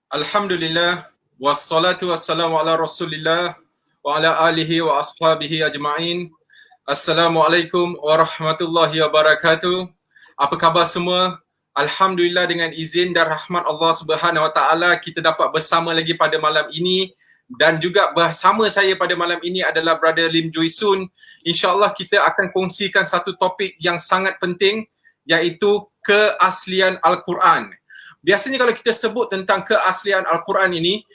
Alhamdulillah wassalatu wassalamu ala Rasulillah wa ala alihi wa ashabihi ajma'in. Assalamualaikum warahmatullahi wabarakatuh. Apa khabar semua? Alhamdulillah dengan izin dan rahmat Allah Subhanahu wa taala kita dapat bersama lagi pada malam ini, dan juga bersama saya pada malam ini adalah Brother Lim Joy Sun. InsyaAllah kita akan kongsikan satu topik yang sangat penting, iaitu keaslian Al-Quran. Biasanya kalau kita sebut tentang keaslian Al-Quran ini,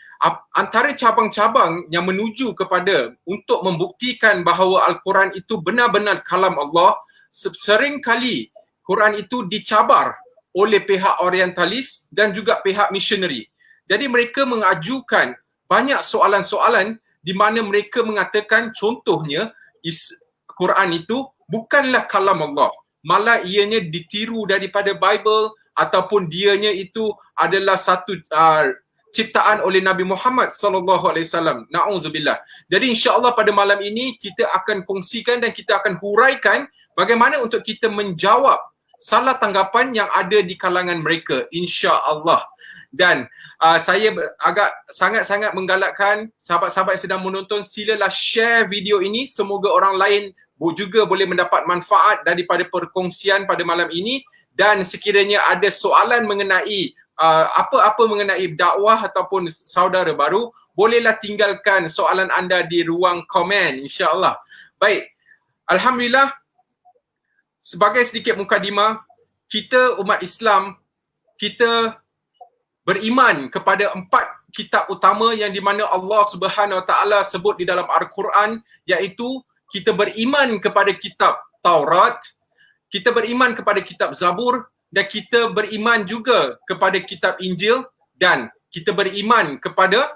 antara cabang-cabang yang menuju kepada untuk membuktikan bahawa Al-Quran itu benar-benar kalam Allah, sering kali Quran itu dicabar oleh pihak orientalis dan juga pihak missionary. Jadi mereka mengajukan banyak soalan-soalan di mana mereka mengatakan contohnya Quran itu bukanlah kalam Allah, malah ianya ditiru daripada Bible, ataupun dianya itu adalah satu ciptaan oleh Nabi Muhammad sallallahu alaihi wasallam. Nauzubillah. Jadi insya-Allah pada malam ini kita akan kongsikan dan kita akan huraikan bagaimana untuk kita menjawab salah tanggapan yang ada di kalangan mereka, insya-Allah. Dan saya agak sangat-sangat menggalakkan sahabat-sahabat yang sedang menonton, silalah share video ini, semoga orang lain juga boleh mendapat manfaat daripada perkongsian pada malam ini. Dan sekiranya ada soalan mengenai apa-apa mengenai dakwah ataupun saudara baru, bolehlah tinggalkan soalan anda di ruang komen, insya-Allah. Baik, alhamdulillah, sebagai sedikit mukadimah, kita umat Islam, kita beriman kepada 4 kitab utama yang di mana Allah Subhanahu Wa Taala sebut di dalam Al-Quran, iaitu kita beriman kepada kitab Taurat, kita beriman kepada kitab Zabur, dan kita beriman juga kepada kitab Injil, dan kita beriman kepada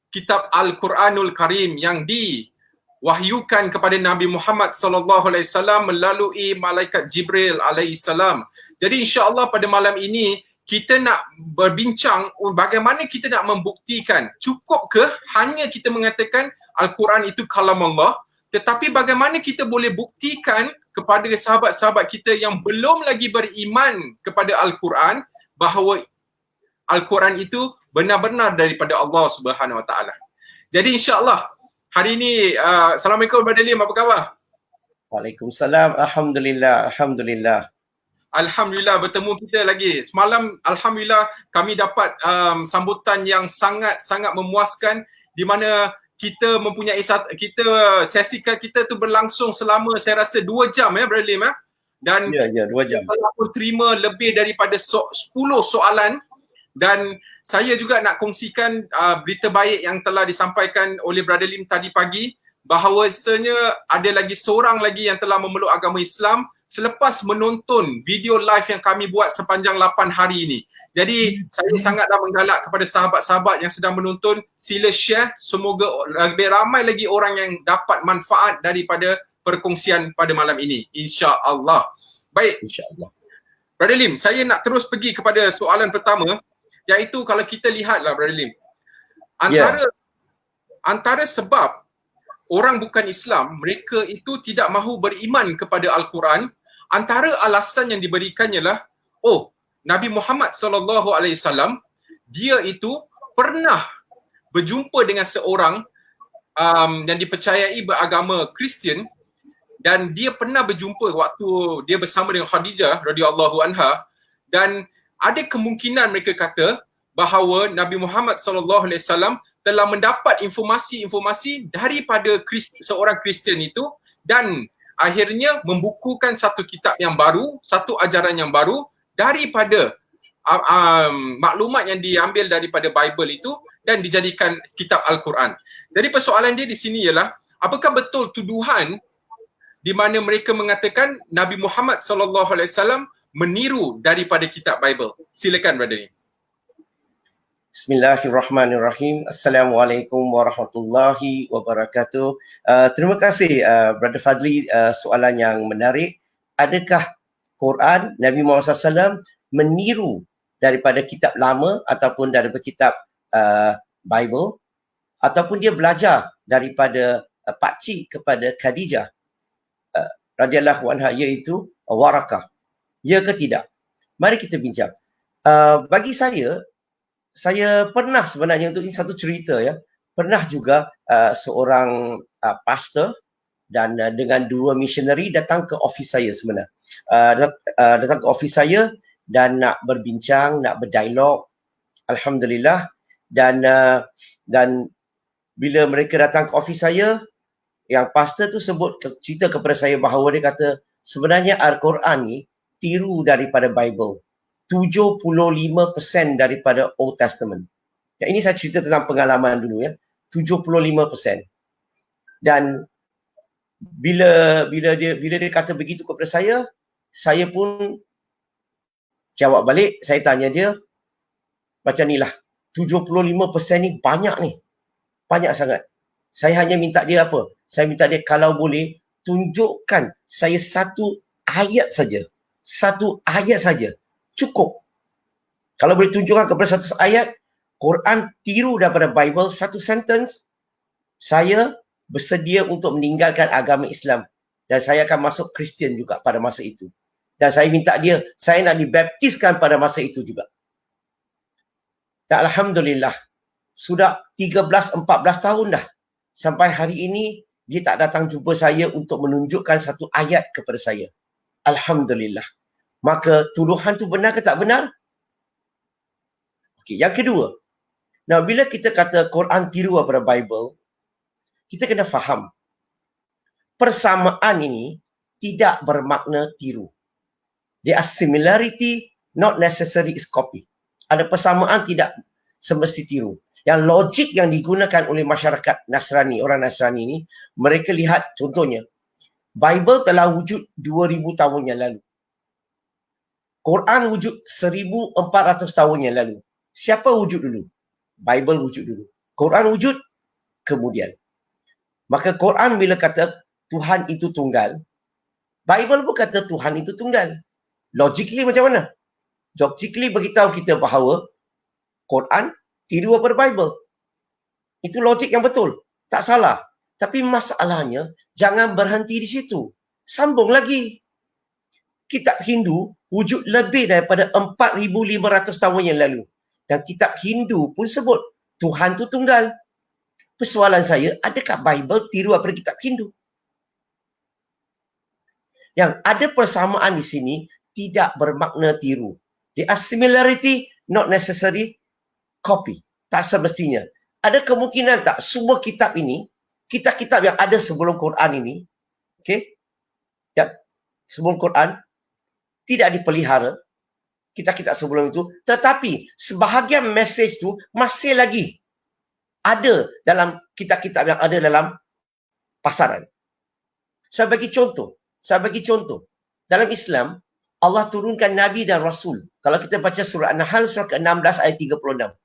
kitab Al-Quranul Karim yang diwahyukan kepada Nabi Muhammad sallallahu alaihi wasallam melalui malaikat Jibril alaihi salam. Jadi insya-Allah pada malam ini kita nak berbincang bagaimana kita nak membuktikan, cukup ke hanya kita mengatakan Al-Quran itu kalam Allah, tetapi bagaimana kita boleh buktikan kepada sahabat-sahabat kita yang belum lagi beriman kepada Al-Quran bahawa Al-Quran itu benar-benar daripada Allah Subhanahu Wa Taala. Jadi insya-Allah hari ini Assalamualaikum Brother Lim, apa khabar? Waalaikumsalam. Alhamdulillah, alhamdulillah. Alhamdulillah bertemu kita lagi. Semalam alhamdulillah kami dapat sambutan yang sangat-sangat memuaskan, di mana kita mempunyai sesi kita tu berlangsung selama saya rasa 2 jam Brother Lim dan 2 jam. Saya pun terima lebih daripada 10 soalan, dan saya juga nak kongsikan berita baik yang telah disampaikan oleh Brother Lim tadi pagi, bahawasanya ada lagi seorang lagi yang telah memeluk agama Islam selepas menonton video live yang kami buat sepanjang 8 hari ini. Jadi saya sangatlah menggalak kepada sahabat-sahabat yang sedang menonton, sila share, semoga lebih ramai lagi orang yang dapat manfaat daripada perkongsian pada malam ini, insya-Allah. Baik, insya-Allah. Brother Lim, saya nak terus pergi kepada soalan pertama, iaitu kalau kita lihatlah Brother Lim, antara sebab orang bukan Islam mereka itu tidak mahu beriman kepada Al-Quran, antara alasan yang diberikannya lah, Nabi Muhammad sallallahu alaihi wasallam dia itu pernah berjumpa dengan seorang yang dipercayai beragama Kristian, dan dia pernah berjumpa waktu dia bersama dengan Khadijah radhiyallahu anha, dan ada kemungkinan mereka kata bahawa Nabi Muhammad sallallahu alaihi wasallam telah mendapat informasi-informasi daripada seorang Kristian itu, dan akhirnya membukukan satu kitab yang baru, satu ajaran yang baru daripada maklumat yang diambil daripada Bible itu dan dijadikan kitab Al-Quran. Jadi persoalan dia di sini ialah, apakah betul tuduhan di mana mereka mengatakan Nabi Muhammad sallallahu alaihi wasallam meniru daripada kitab Bible? Silakan Brother. Bismillahirrahmanirrahim. Assalamualaikum warahmatullahi wabarakatuh. Terima kasih Brother Fadli, soalan yang menarik. Adakah Quran Nabi Muhammad SAW meniru daripada kitab lama ataupun daripada kitab Bible, ataupun dia belajar daripada pakcik kepada Khadijah radhiyallahu anha, iaitu Warakah? Ya ke tidak? Mari kita bincang. Bagi saya, saya pernah sebenarnya, untuk ini satu cerita ya, pernah juga seorang pastor dan dengan dua missionary datang ke office saya sebenarnya. Datang ke office saya dan nak berbincang, nak berdialog. Alhamdulillah. Dan bila mereka datang ke office saya, yang pastor tu cerita kepada saya bahawa dia kata sebenarnya Al-Quran ni tiru daripada Bible. 75% daripada Old Testament. Ya, ini saya cerita tentang pengalaman dulu ya. 75%. Dan bila dia kata begitu kepada saya pun jawab balik. Saya tanya dia macam ni lah, 75% ni banyak ni. Banyak sangat. Saya hanya minta dia apa? Saya minta dia kalau boleh tunjukkan saya satu ayat saja. Satu ayat saja. Cukup. Kalau boleh tunjukkan kepada satu ayat, Quran tiru daripada Bible, satu sentence, saya bersedia untuk meninggalkan agama Islam. Dan saya akan masuk Kristian juga pada masa itu. Dan saya minta dia, saya nak dibaptiskan pada masa itu juga. Dan Alhamdulillah, sudah 13-14 tahun dah. Sampai hari ini, dia tak datang jumpa saya untuk menunjukkan satu ayat kepada saya. Alhamdulillah. Maka tuduhan tu benar ke tak benar? Okey, yang kedua. Nah, bila kita kata Quran tiru daripada Bible, kita kena faham. Persamaan ini tidak bermakna tiru. There are similarity, not necessary is copy. Ada persamaan tidak semesti tiru. Yang logik yang digunakan oleh masyarakat Nasrani, orang Nasrani ini, mereka lihat contohnya, Bible telah wujud 2000 tahun yang lalu. Quran wujud 1400 tahun yang lalu. Siapa wujud dulu? Bible wujud dulu. Quran wujud kemudian. Maka Quran bila kata Tuhan itu tunggal, Bible pun kata Tuhan itu tunggal. Logically macam mana? Logically beritahu kita bahawa Quran tiru daripada Bible. Itu logik yang betul. Tak salah. Tapi masalahnya, jangan berhenti di situ. Sambung lagi. Kitab Hindu wujud lebih daripada 4,500 tahun yang lalu. Dan kitab Hindu pun sebut Tuhan tu tunggal. Persoalan saya, adakah Bible tiru daripada kitab Hindu? Yang ada persamaan di sini tidak bermakna tiru. There are similarity, not necessary copy. Tak semestinya. Ada kemungkinan tak semua kitab ini, kitab-kitab yang ada sebelum Quran ini, okey? Ya, sebelum Quran tidak dipelihara, kitab-kitab sebelum itu, tetapi sebahagian mesej tu masih lagi ada dalam kitab-kitab yang ada dalam pasaran. Saya bagi contoh. Dalam Islam, Allah turunkan Nabi dan Rasul. Kalau kita baca surah An-Nahl surah ke-16 ayat 36.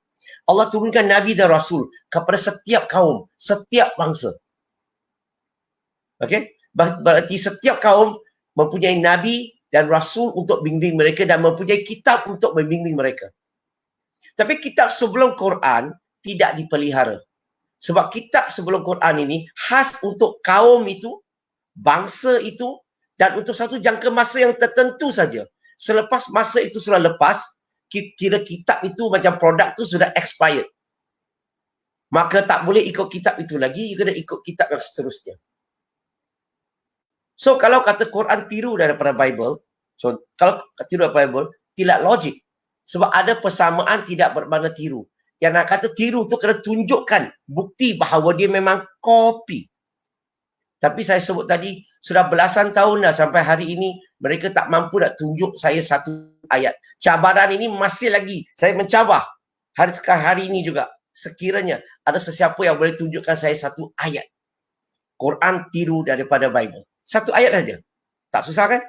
Allah turunkan Nabi dan Rasul kepada setiap kaum, setiap bangsa. Okey? Berarti setiap kaum mempunyai Nabi dan Rasul untuk bimbing mereka dan mempunyai kitab untuk membimbing mereka. Tapi kitab sebelum Quran tidak dipelihara. Sebab kitab sebelum Quran ini khas untuk kaum itu, bangsa itu dan untuk satu jangka masa yang tertentu saja. Selepas masa itu sudah lepas, kira kitab itu macam produk tu sudah expired. Maka tak boleh ikut kitab itu lagi, you kena ikut kitab yang seterusnya. So kalau kata Quran tiru daripada Bible, so kalau tiru daripada Bible, tidak logik. Sebab ada persamaan tidak bermakna tiru. Yang nak kata tiru tu kena tunjukkan bukti bahawa dia memang copy. Tapi saya sebut tadi, sudah belasan tahun dah sampai hari ini, mereka tak mampu nak tunjuk saya satu ayat. Cabaran ini masih lagi. Saya mencabar hari ini juga. Sekiranya ada sesiapa yang boleh tunjukkan saya satu ayat. Quran tiru daripada Bible. Satu ayat saja. Tak susah kan?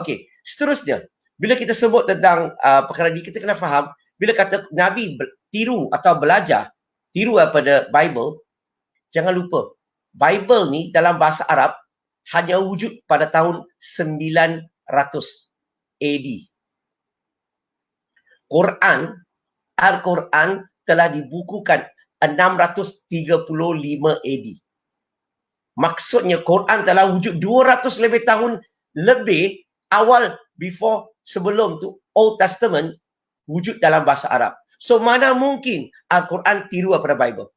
Okey, seterusnya. Bila kita sebut tentang perkara ini, kita kena faham, bila kata Nabi tiru atau belajar, tiru daripada Bible, jangan lupa, Bible ni dalam bahasa Arab hanya wujud pada tahun 900 AD. Al-Quran telah dibukukan 635 AD. Maksudnya Quran telah wujud 200 lebih tahun lebih awal sebelum tu Old Testament wujud dalam bahasa Arab. So mana mungkin Al-Quran tiru daripada Bible?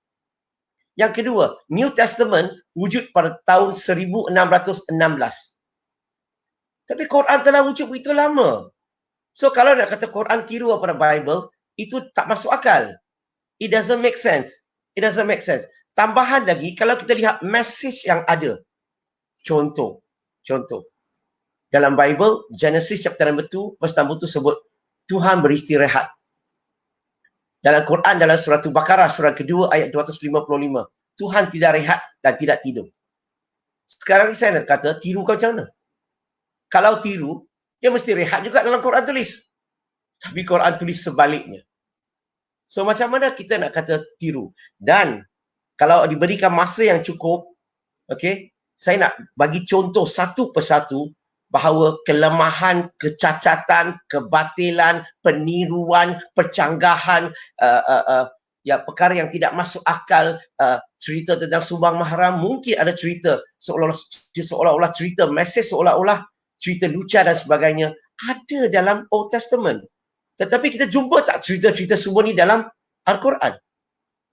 Yang kedua, New Testament wujud pada tahun 1616. Tapi Quran telah wujud begitu lama. So kalau nak kata Quran tiru daripada Bible, itu tak masuk akal. It doesn't make sense. It doesn't make sense. Tambahan lagi, kalau kita lihat message yang ada. Contoh. Dalam Bible, Genesis chapter number 2, verse number 2 sebut, Tuhan beristirahat. Dalam Quran, dalam surah Al-Baqarah, surah kedua, ayat 255, Tuhan tidak rehat dan tidak tidur. Sekarang ni saya nak kata, tiru kau macam mana? Kalau tiru, dia mesti rehat juga dalam Quran tulis. Tapi Quran tulis sebaliknya. So macam mana kita nak kata tiru? Dan kalau diberikan masa yang cukup, okay, saya nak bagi contoh satu persatu bahawa kelemahan, kecacatan, kebatilan, peniruan, percanggahan, perkara yang tidak masuk akal, cerita tentang sumbang mahram, mungkin ada cerita seolah-olah cerita mesej, seolah-olah cerita luca dan sebagainya, ada dalam Old Testament. Tetapi kita jumpa tak cerita-cerita semua ni dalam Al-Quran?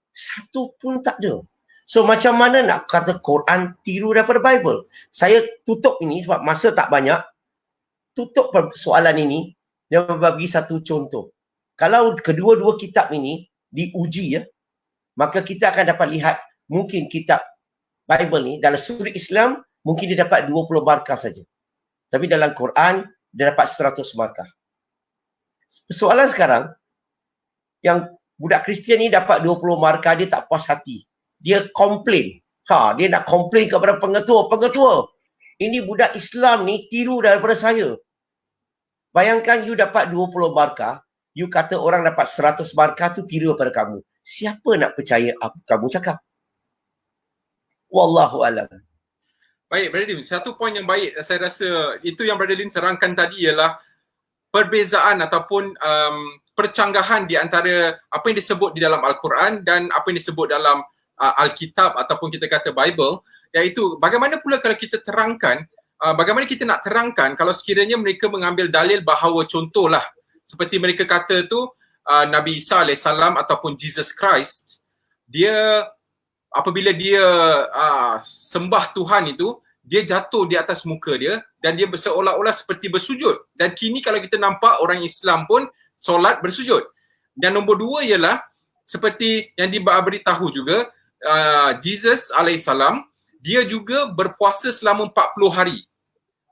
Satu pun tak ada. So macam mana nak kata Quran tiru daripada Bible? Saya tutup ini sebab masa tak banyak. Tutup soalan ini dan bagi satu contoh. Kalau kedua-dua kitab ini diuji, maka kita akan dapat lihat mungkin kitab Bible ni dalam suri Islam mungkin dia dapat 20 markah saja. Tapi dalam Quran dia dapat 100 markah. Soalan sekarang, yang budak Kristian ni dapat 20 markah, dia tak puas hati. Dia komplain. Dia nak komplain kepada pengetua. Pengetua, ini budak Islam ni tiru daripada saya. Bayangkan you dapat 20 markah, you kata orang dapat 100 markah tu tiru daripada kamu. Siapa nak percaya apa kamu cakap? Wallahu alam. Baik, Brother Lim, satu poin yang baik saya rasa itu yang Brother Lim terangkan tadi ialah perbezaan ataupun percanggahan di antara apa yang disebut di dalam Al-Quran dan apa yang disebut dalam Alkitab ataupun kita kata Bible, iaitu bagaimana pula kalau kita terangkan, bagaimana kita nak terangkan kalau sekiranya mereka mengambil dalil bahawa contohlah seperti mereka kata tu Nabi Isa AS ataupun Jesus Christ, dia apabila dia sembah Tuhan itu, dia jatuh di atas muka dia dan dia seolah-olah seperti bersujud. Dan kini kalau kita nampak orang Islam pun solat bersujud. Dan nombor dua ialah seperti yang diberitahu juga, Jesus alaihissalam, dia juga berpuasa selama 40 hari.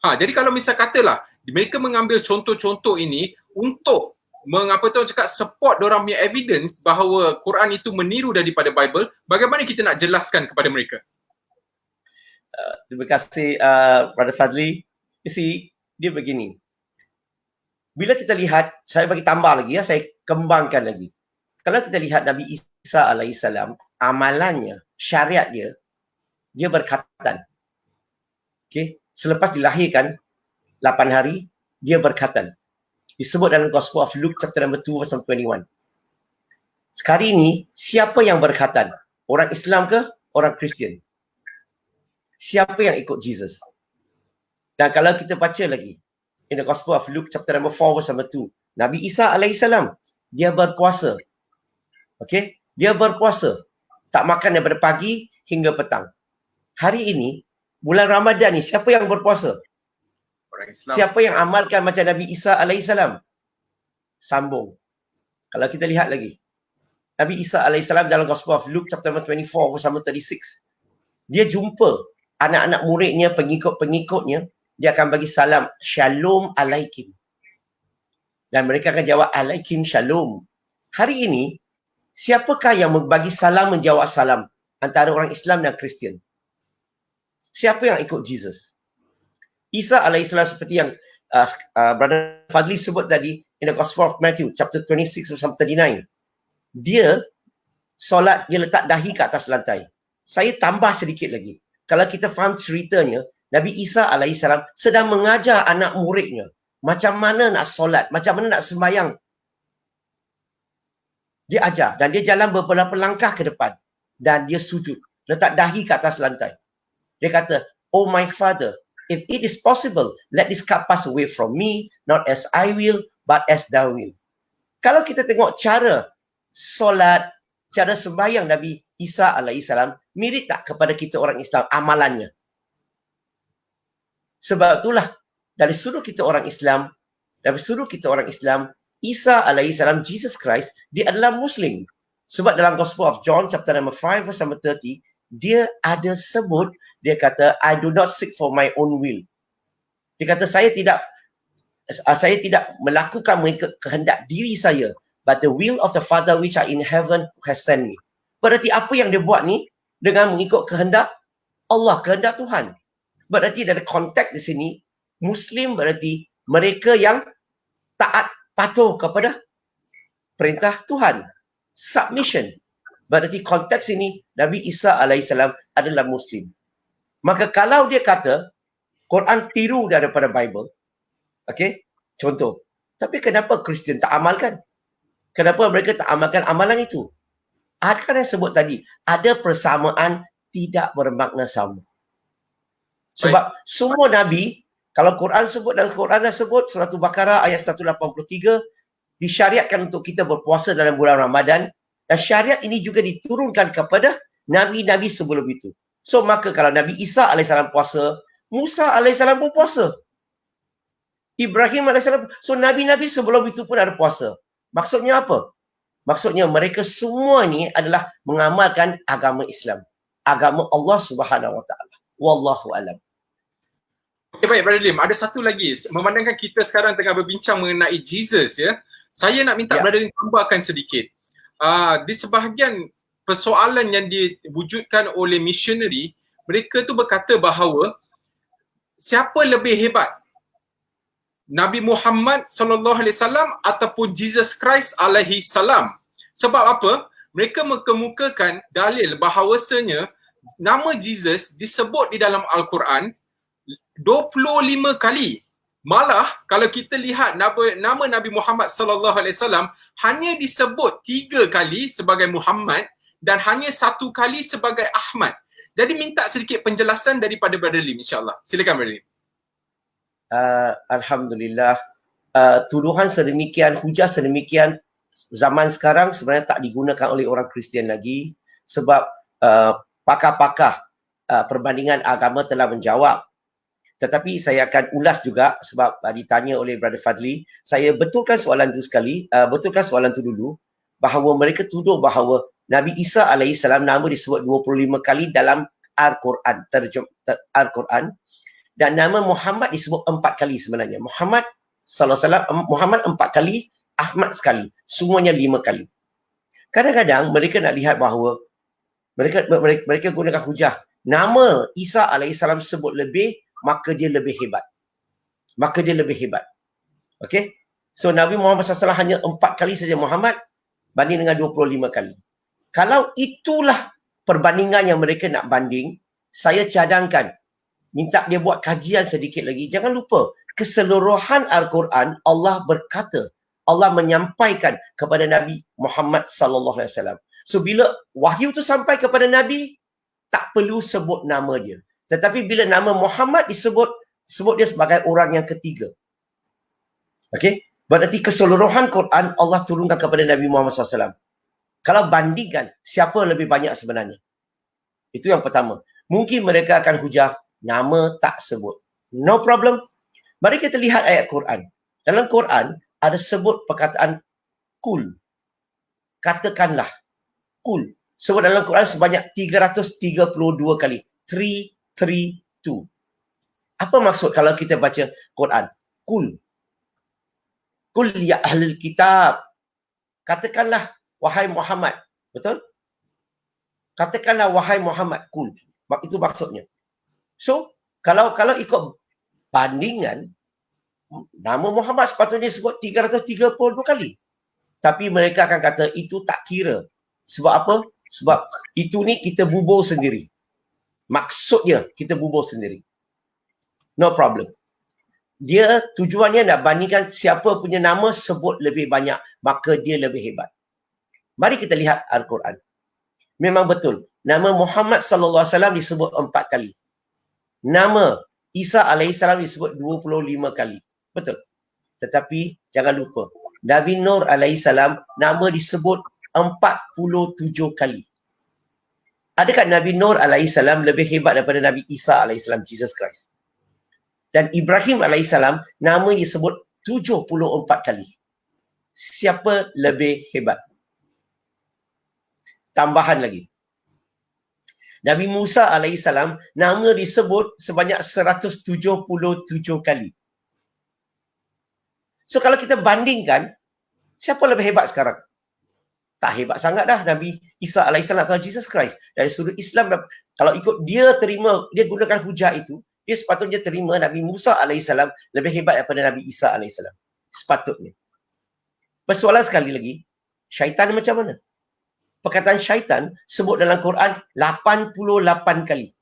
Jadi kalau misal katalah mereka mengambil contoh-contoh ini untuk support diorang punya evidence bahawa Quran itu meniru daripada Bible, bagaimana kita nak jelaskan kepada mereka? Terima kasih Brother Fadli. You see, dia begini. Bila kita lihat, saya bagi tambah lagi, saya kembangkan lagi. Kalau kita lihat Nabi Isa alaihissalam, amalannya, syariat dia berkhatan. Okay? Selepas dilahirkan 8 hari, dia berkhatan. Disebut dalam Gospel of Luke chapter number 2 verse 21. Sekarang ini, siapa yang berkhatan? Orang Islam ke? Orang Kristian? Siapa yang ikut Jesus? Dan kalau kita baca lagi, in the Gospel of Luke chapter number 4 verse number 2, Nabi Isa alaihissalam, dia berpuasa. Okay? Dia berpuasa. Tak makan daripada pagi hingga petang. Hari ini, bulan Ramadan ni, siapa yang berpuasa? Orang Islam. Siapa yang amalkan macam Nabi Isa alaihissalam? Sambung. Kalau kita lihat lagi, Nabi Isa alaihissalam dalam Gospel of Luke chapter 24 verse 36, dia jumpa anak-anak muridnya, pengikut-pengikutnya, dia akan bagi salam, Shalom alaikum. Dan mereka akan jawab, Alaikum shalom. Hari ini, siapakah yang membagi salam, menjawab salam antara orang Islam dan Kristian? Siapa yang ikut Jesus? Isa alaihissalam seperti yang Brother Fadli sebut tadi in the Gospel of Matthew chapter 26 verse 39. Dia solat, dia letak dahi ke atas lantai. Saya tambah sedikit lagi. Kalau kita faham ceritanya, Nabi Isa alaihissalam sedang mengajar anak muridnya macam mana nak solat, macam mana nak sembahyang. Dia ajar dan dia jalan beberapa langkah ke depan dan dia sujud, letak dahi ke atas lantai. Dia kata, "Oh my Father, if it is possible, let this cup pass away from me, not as I will, but as thou will." Kalau kita tengok cara solat, cara sembahyang Nabi Isa alaihissalam mirip tak kepada kita orang Islam amalannya? Sebab itulah dari sudut kita orang Islam, Isa alaihissalam, Jesus Christ, dia adalah Muslim. Sebab dalam Gospel of John chapter number 5 verse number 30, dia ada sebut, dia kata, I do not seek for my own will. Dia kata, saya tidak melakukan mengikut kehendak diri saya, but the will of the Father which are in heaven has sent me. Berarti apa yang dia buat ni dengan mengikut kehendak Allah, kehendak Tuhan. Berarti dari konteks di sini, Muslim berarti mereka yang taat, patuh kepada perintah Tuhan. Submission. Berarti konteks ini, Nabi Isa alaihissalam adalah Muslim. Maka kalau dia kata, Quran tiru daripada Bible, okey, contoh. Tapi kenapa Kristian tak amalkan? Kenapa mereka tak amalkan amalan itu? Ada kan yang sebut tadi, ada persamaan tidak bermakna sama. Sebab semua Nabi, kalau Quran sebut, dalam Quran dah sebut, surah Al-Baqarah ayat 183, disyariatkan untuk kita berpuasa dalam bulan Ramadan, dan syariat ini juga diturunkan kepada Nabi-Nabi sebelum itu. So maka kalau Nabi Isa AS puasa, Musa AS pun puasa. Ibrahim AS, so Nabi-Nabi sebelum itu pun ada puasa. Maksudnya apa? Maksudnya mereka semua ni adalah mengamalkan agama Islam. Agama Allah Subhanahu Wa Taala. Wallahu alam. Okay, baik Brother Lim, ada satu lagi. Memandangkan kita sekarang tengah berbincang mengenai Jesus, ya, saya nak minta Brother Lim tambahkan sedikit. Di sebahagian persoalan yang diwujudkan oleh missionary, mereka tu berkata bahawa siapa lebih hebat, Nabi Muhammad sallallahu alaihi wasallam ataupun Jesus Christ alaihi salam. Sebab apa? Mereka mengemukakan dalil bahawasanya nama Jesus disebut di dalam Al-Quran 25 kali. Malah kalau kita lihat nama Nabi Muhammad sallallahu alaihi wasallam hanya disebut 3 kali sebagai Muhammad dan hanya 1 kali sebagai Ahmad. Jadi minta sedikit penjelasan daripada Brother Lim, insya-Allah. Silakan Brother Lim. Alhamdulillah, tuduhan sedemikian, hujah sedemikian zaman sekarang sebenarnya tak digunakan oleh orang Kristian lagi, sebab pakar-pakar perbandingan agama telah menjawab. Tetapi saya akan ulas juga sebab ditanya oleh Brother Fadli. Saya betulkan soalan tu dulu, bahawa mereka tuduh bahawa Nabi Isa alaihissalam nama disebut 25 kali dalam Al-Quran, Al-Quran, dan nama Muhammad disebut 4 kali sebenarnya. Muhammad sallallahu alaihi wasallam, Muhammad 4 kali, Ahmad sekali, semuanya 5 kali. Kadang-kadang mereka nak lihat bahawa mereka gunakan hujah, nama Isa alaihissalam sebut lebih, maka dia lebih hebat. Okey? So Nabi Muhammad SAW hanya 4 kali saja Muhammad banding dengan 25 kali. Kalau itulah perbandingan yang mereka nak banding, saya cadangkan, minta dia buat kajian sedikit lagi. Jangan lupa, keseluruhan Al-Quran Allah berkata, Allah menyampaikan kepada Nabi Muhammad sallallahu alaihi wasallam. So bila wahyu tu sampai kepada Nabi, tak perlu sebut nama dia. Tetapi bila nama Muhammad sebut dia sebagai orang yang ketiga. Okey? Berarti keseluruhan Quran Allah turunkan kepada Nabi Muhammad SAW. Kalau bandingkan, siapa lebih banyak sebenarnya? Itu yang pertama. Mungkin mereka akan hujah, nama tak sebut. No problem. Mari kita lihat ayat Quran. Dalam Quran, ada sebut perkataan kul. Katakanlah. Kul. Sebut dalam Quran sebanyak 332 kali. 332. Apa maksud kalau kita baca Quran? Kul. Kul ya ahlul kitab. Katakanlah wahai Muhammad. Betul? Katakanlah wahai Muhammad. Kul. Itu maksudnya. So, kalau ikut bandingan, nama Muhammad sepatutnya sebut 332 kali. Tapi mereka akan kata itu tak kira. Sebab apa? Sebab itu ni kita bubur sendiri. Maksudnya kita bubur sendiri. No problem. Dia tujuannya nak bandingkan siapa punya nama sebut lebih banyak, maka dia lebih hebat. Mari kita lihat Al-Quran. Memang betul. Nama Muhammad sallallahu alaihi wasallam disebut 4 kali. Nama Isa alaihissalam disebut 25 kali. Betul. Tetapi jangan lupa, Nabi Nur alaihissalam nama disebut 47 kali. Adakah Nabi Nur alaihissalam lebih hebat daripada Nabi Isa alaihissalam, Jesus Christ? Dan Ibrahim alaihissalam nama disebut 74 kali. Siapa lebih hebat? Tambahan lagi. Nabi Musa alaihissalam nama disebut sebanyak 177 kali. So kalau kita bandingkan, siapa lebih hebat sekarang? Tak hebat sangat dah Nabi Isa alaihissalam atau Jesus Christ. Dari sudut Islam, kalau ikut dia terima, dia gunakan hujah itu, dia sepatutnya terima Nabi Musa alaihissalam lebih hebat daripada Nabi Isa alaihissalam. Sepatutnya. Persoalan sekali lagi, syaitan macam mana? Perkataan syaitan sebut dalam Quran 88 kali.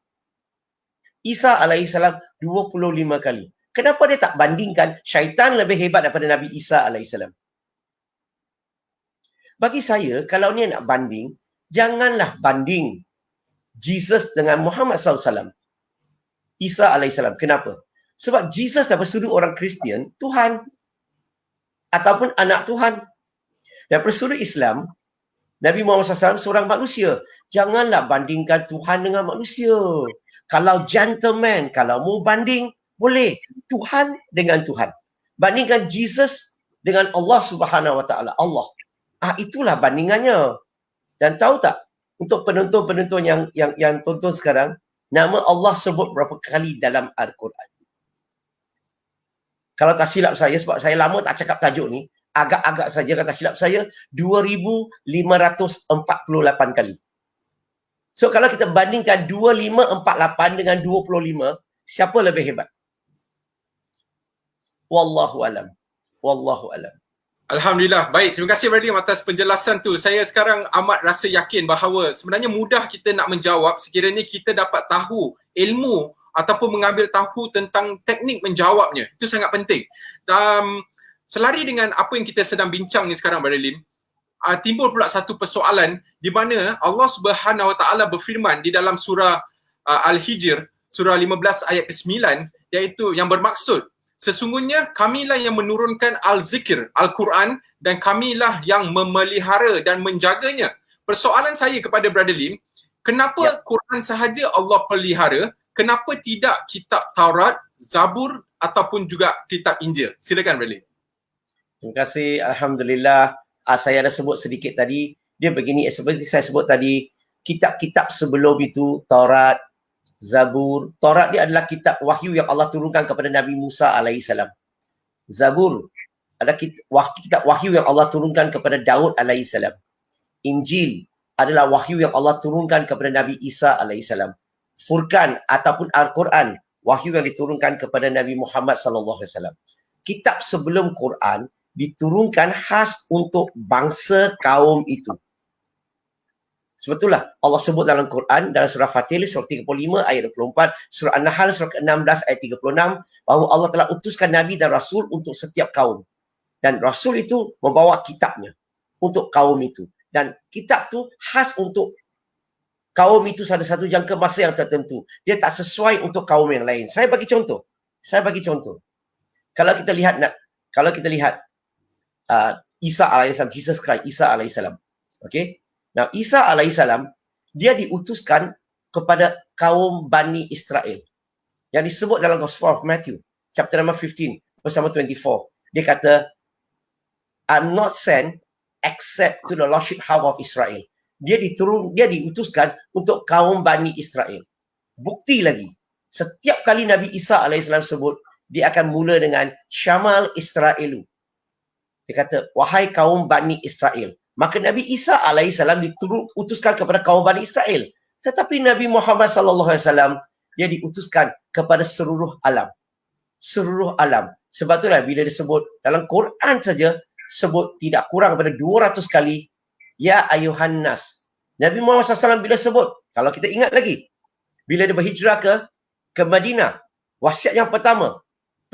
Isa alaihissalam 25 kali. Kenapa dia tak bandingkan syaitan lebih hebat daripada Nabi Isa alaihissalam? Bagi saya, kalau ni nak banding, janganlah banding Jesus dengan Muhammad SAW. Isa alaihissalam. Kenapa? Sebab Jesus daripada sudut orang Kristian, Tuhan. Ataupun anak Tuhan. Daripada sudut Islam, Nabi Muhammad SAW seorang manusia. Janganlah bandingkan Tuhan dengan manusia. Kalau gentleman, kalau mau banding, boleh. Tuhan dengan Tuhan. Bandingkan Jesus dengan Allah Subhanahu Wa Taala. Allah. Itulah bandingannya. Dan tahu tak, untuk penonton-penonton yang tonton sekarang, nama Allah sebut berapa kali dalam Al-Quran. Kalau tak silap saya, sebab saya lama tak cakap tajuk ni, agak-agak saja kata silap saya, 2548 kali. So kalau kita bandingkan 2548 dengan 25, siapa lebih hebat? Wallahu alam. Wallahu alam. Alhamdulillah. Baik, terima kasih Bradim atas penjelasan tu. Saya sekarang amat rasa yakin bahawa sebenarnya mudah kita nak menjawab sekiranya kita dapat tahu ilmu ataupun mengambil tahu tentang teknik menjawabnya. Itu sangat penting. Selari dengan apa yang kita sedang bincang ni sekarang, Brother Lim, timbul pula satu persoalan di mana Allah Subhanahu Wa Taala berfirman di dalam surah Al-Hijr, surah 15 ayat ke-9, iaitu yang bermaksud, sesungguhnya kamilah yang menurunkan Al-Zikr, Al-Quran, dan kamilah yang memelihara dan menjaganya. Persoalan saya kepada Brother Lim, kenapa Quran sahaja Allah pelihara, kenapa tidak kitab Taurat, Zabur ataupun juga kitab Injil? Silakan Brother Lim. Terima kasih. Alhamdulillah. Saya ada sebut sedikit tadi. Dia begini, seperti saya sebut tadi, kitab-kitab sebelum itu, Taurat, Zabur. Taurat dia adalah kitab wahyu yang Allah turunkan kepada Nabi Musa alaihissalam. Zabur adalah kitab wahyu yang Allah turunkan kepada Daud alaihissalam. Injil adalah wahyu yang Allah turunkan kepada Nabi Isa alaihissalam. Furqan ataupun Al-Quran, wahyu yang diturunkan kepada Nabi Muhammad sallallahu alaihi wasallam. Kitab sebelum Quran diturunkan khas untuk bangsa kaum itu. Sebetulnya Allah sebut dalam Quran, dalam surah Fatir, surah 35 ayat 24, surah An-Nahl surah ke-16 ayat 36, bahawa Allah telah utuskan Nabi dan Rasul untuk setiap kaum. Dan Rasul itu membawa kitabnya untuk kaum itu. Dan kitab tu khas untuk kaum itu satu jangka masa yang tertentu. Dia tak sesuai untuk kaum yang lain. Saya bagi contoh. Kalau kita lihat Isa alaihissalam, Jesus Christ, Isa alaihissalam. Okay? Nah, Isa alaihissalam, dia diutuskan kepada kaum Bani Israel. Yang disebut dalam Gospel of Matthew, chapter number 15, verse number 24. Dia kata, I'm not sent except to the Lordship house of Israel. Dia diutuskan untuk kaum Bani Israel. Bukti lagi, setiap kali Nabi Isa alaihissalam sebut, dia akan mula dengan Syamal Israelu. Dia kata, wahai kaum Bani Israel. Maka Nabi Isa alaihissalam diutuskan kepada kaum Bani Israel. Tetapi Nabi Muhammad sallallahu alaihi wasallam, dia diutuskan kepada seluruh alam. Seluruh alam. Sebab itulah bila disebut dalam Quran saja, sebut tidak kurang daripada 200 kali, Ya ayuhan nas. Nabi Muhammad SAW bila sebut, kalau kita ingat lagi, bila dia berhijrah ke Madinah, wasiat yang pertama,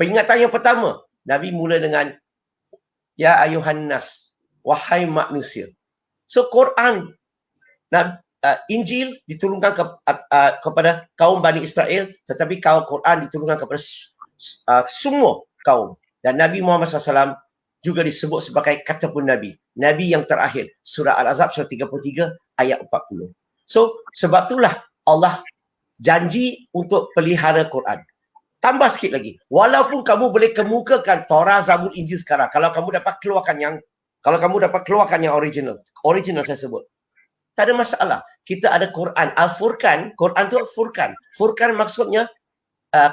peringatan yang pertama, Nabi mula dengan Ya ayuhan nas, wahai manusia. So Quran, Injil diturunkan kepada kaum Bani Israel, tetapi Quran diturunkan kepada semua kaum. Dan Nabi Muhammad SAW juga disebut sebagai katapun Nabi. Nabi yang terakhir. Surah Al-Ahzab surah 33 ayat 40. So, sebab itulah Allah janji untuk pelihara Quran. Tambah sikit lagi. Walaupun kamu boleh kemukakan Torah, Zabur, Injil sekarang. Kalau kamu dapat keluarkan yang original. Original saya sebut. Tak ada masalah. Kita ada Quran. Al-Furqan. Quran tu Furqan. Furqan maksudnya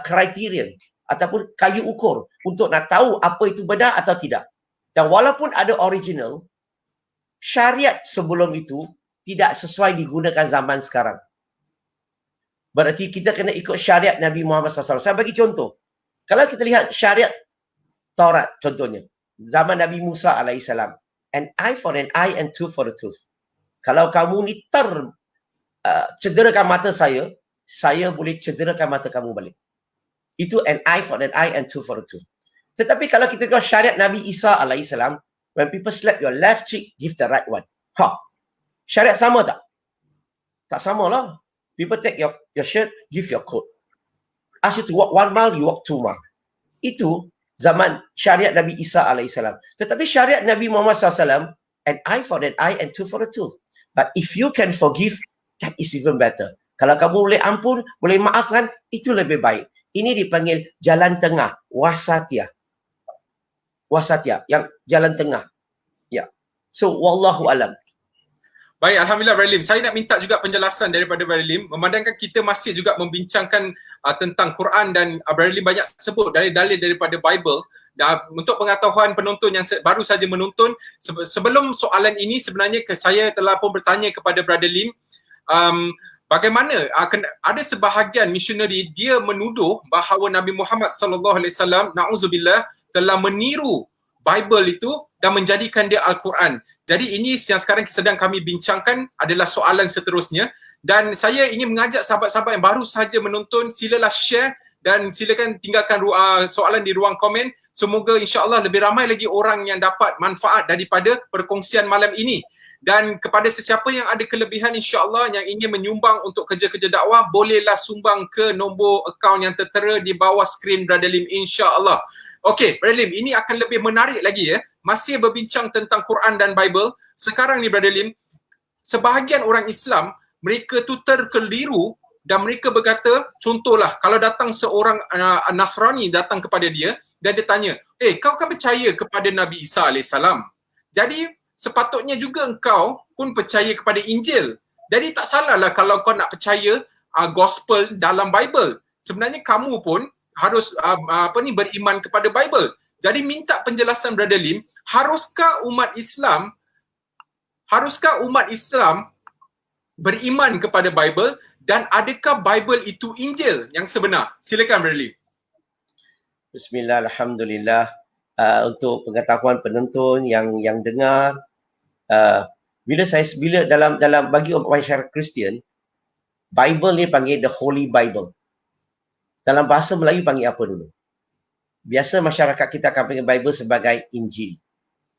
criterion ataupun kayu ukur untuk nak tahu apa itu benar atau tidak. Dan walaupun ada original, syariat sebelum itu tidak sesuai digunakan zaman sekarang. Berarti kita kena ikut syariat Nabi Muhammad SAW. Saya bagi contoh. Kalau kita lihat syariat Taurat contohnya. Zaman Nabi Musa AS. An eye for an eye and tooth for a tooth. Kalau kamu ni cederakan mata saya boleh cederakan mata kamu balik. Itu an eye for an eye and tooth for a tooth. Tetapi kalau kita tengok syariat Nabi Isa AS, when people slap your left cheek, give the right one. Syariat sama tak? Tak sama lah. People take your shirt, give your coat. Ask you to walk 1 mile, you walk 2 mile. Itu zaman syariat Nabi Isa AS. Tetapi syariat Nabi Muhammad SAW, an eye for an eye and tooth for a tooth. But if you can forgive, that is even better. Kalau kamu boleh ampun, boleh maafkan, itu lebih baik. Ini dipanggil jalan tengah, wasatiyah. Wasatiyah, yang jalan tengah. Ya. So, wallahu alam. Baik, Alhamdulillah Brother Lim. Saya nak minta juga penjelasan daripada Brother Lim. Memandangkan kita masih juga membincangkan tentang Quran dan Brother Lim banyak sebut dalil daripada Bible. Dan untuk pengetahuan penonton yang baru saja menonton, sebelum soalan ini sebenarnya saya telah pun bertanya kepada Brother Lim, bagaimana ada sebahagian misioneri dia menuduh bahawa Nabi Muhammad SAW, na'udzubillah, telah meniru Bible itu dan menjadikan dia Al-Quran. Jadi ini yang sekarang sedang kami bincangkan adalah soalan seterusnya, dan saya ingin mengajak sahabat-sahabat yang baru sahaja menonton, silalah share dan silakan tinggalkan soalan di ruang komen. Semoga insya-Allah lebih ramai lagi orang yang dapat manfaat daripada perkongsian malam ini. Dan kepada sesiapa yang ada kelebihan insya-Allah yang ingin menyumbang untuk kerja-kerja dakwah, bolehlah sumbang ke nombor akaun yang tertera di bawah skrin Brother Lim insya-Allah. Okey, Brother Lim, ini akan lebih menarik lagi ya. Masih berbincang tentang Quran dan Bible. Sekarang ni Brother Lim, sebahagian orang Islam, mereka tu terkeliru dan mereka berkata, contohlah kalau datang seorang Nasrani datang kepada dia dan dia tanya, kau kan percaya kepada Nabi Isa AS? Jadi sepatutnya juga engkau pun percaya kepada Injil. Jadi tak salahlah kalau kau nak percaya gospel dalam Bible. Sebenarnya kamu pun harus beriman kepada Bible. Jadi minta penjelasan Brother Lim, haruskah umat Islam beriman kepada Bible, dan adakah Bible itu Injil yang sebenar? Silakan Brother Lim. Bismillah, alhamdulillah. Untuk pengetahuan penonton yang dengar, bila dalam bagi umat masyarakat Kristian, Bible ni panggil the Holy Bible. Dalam bahasa Melayu panggil apa dulu? Biasa masyarakat kita akan panggil Bible sebagai Injil.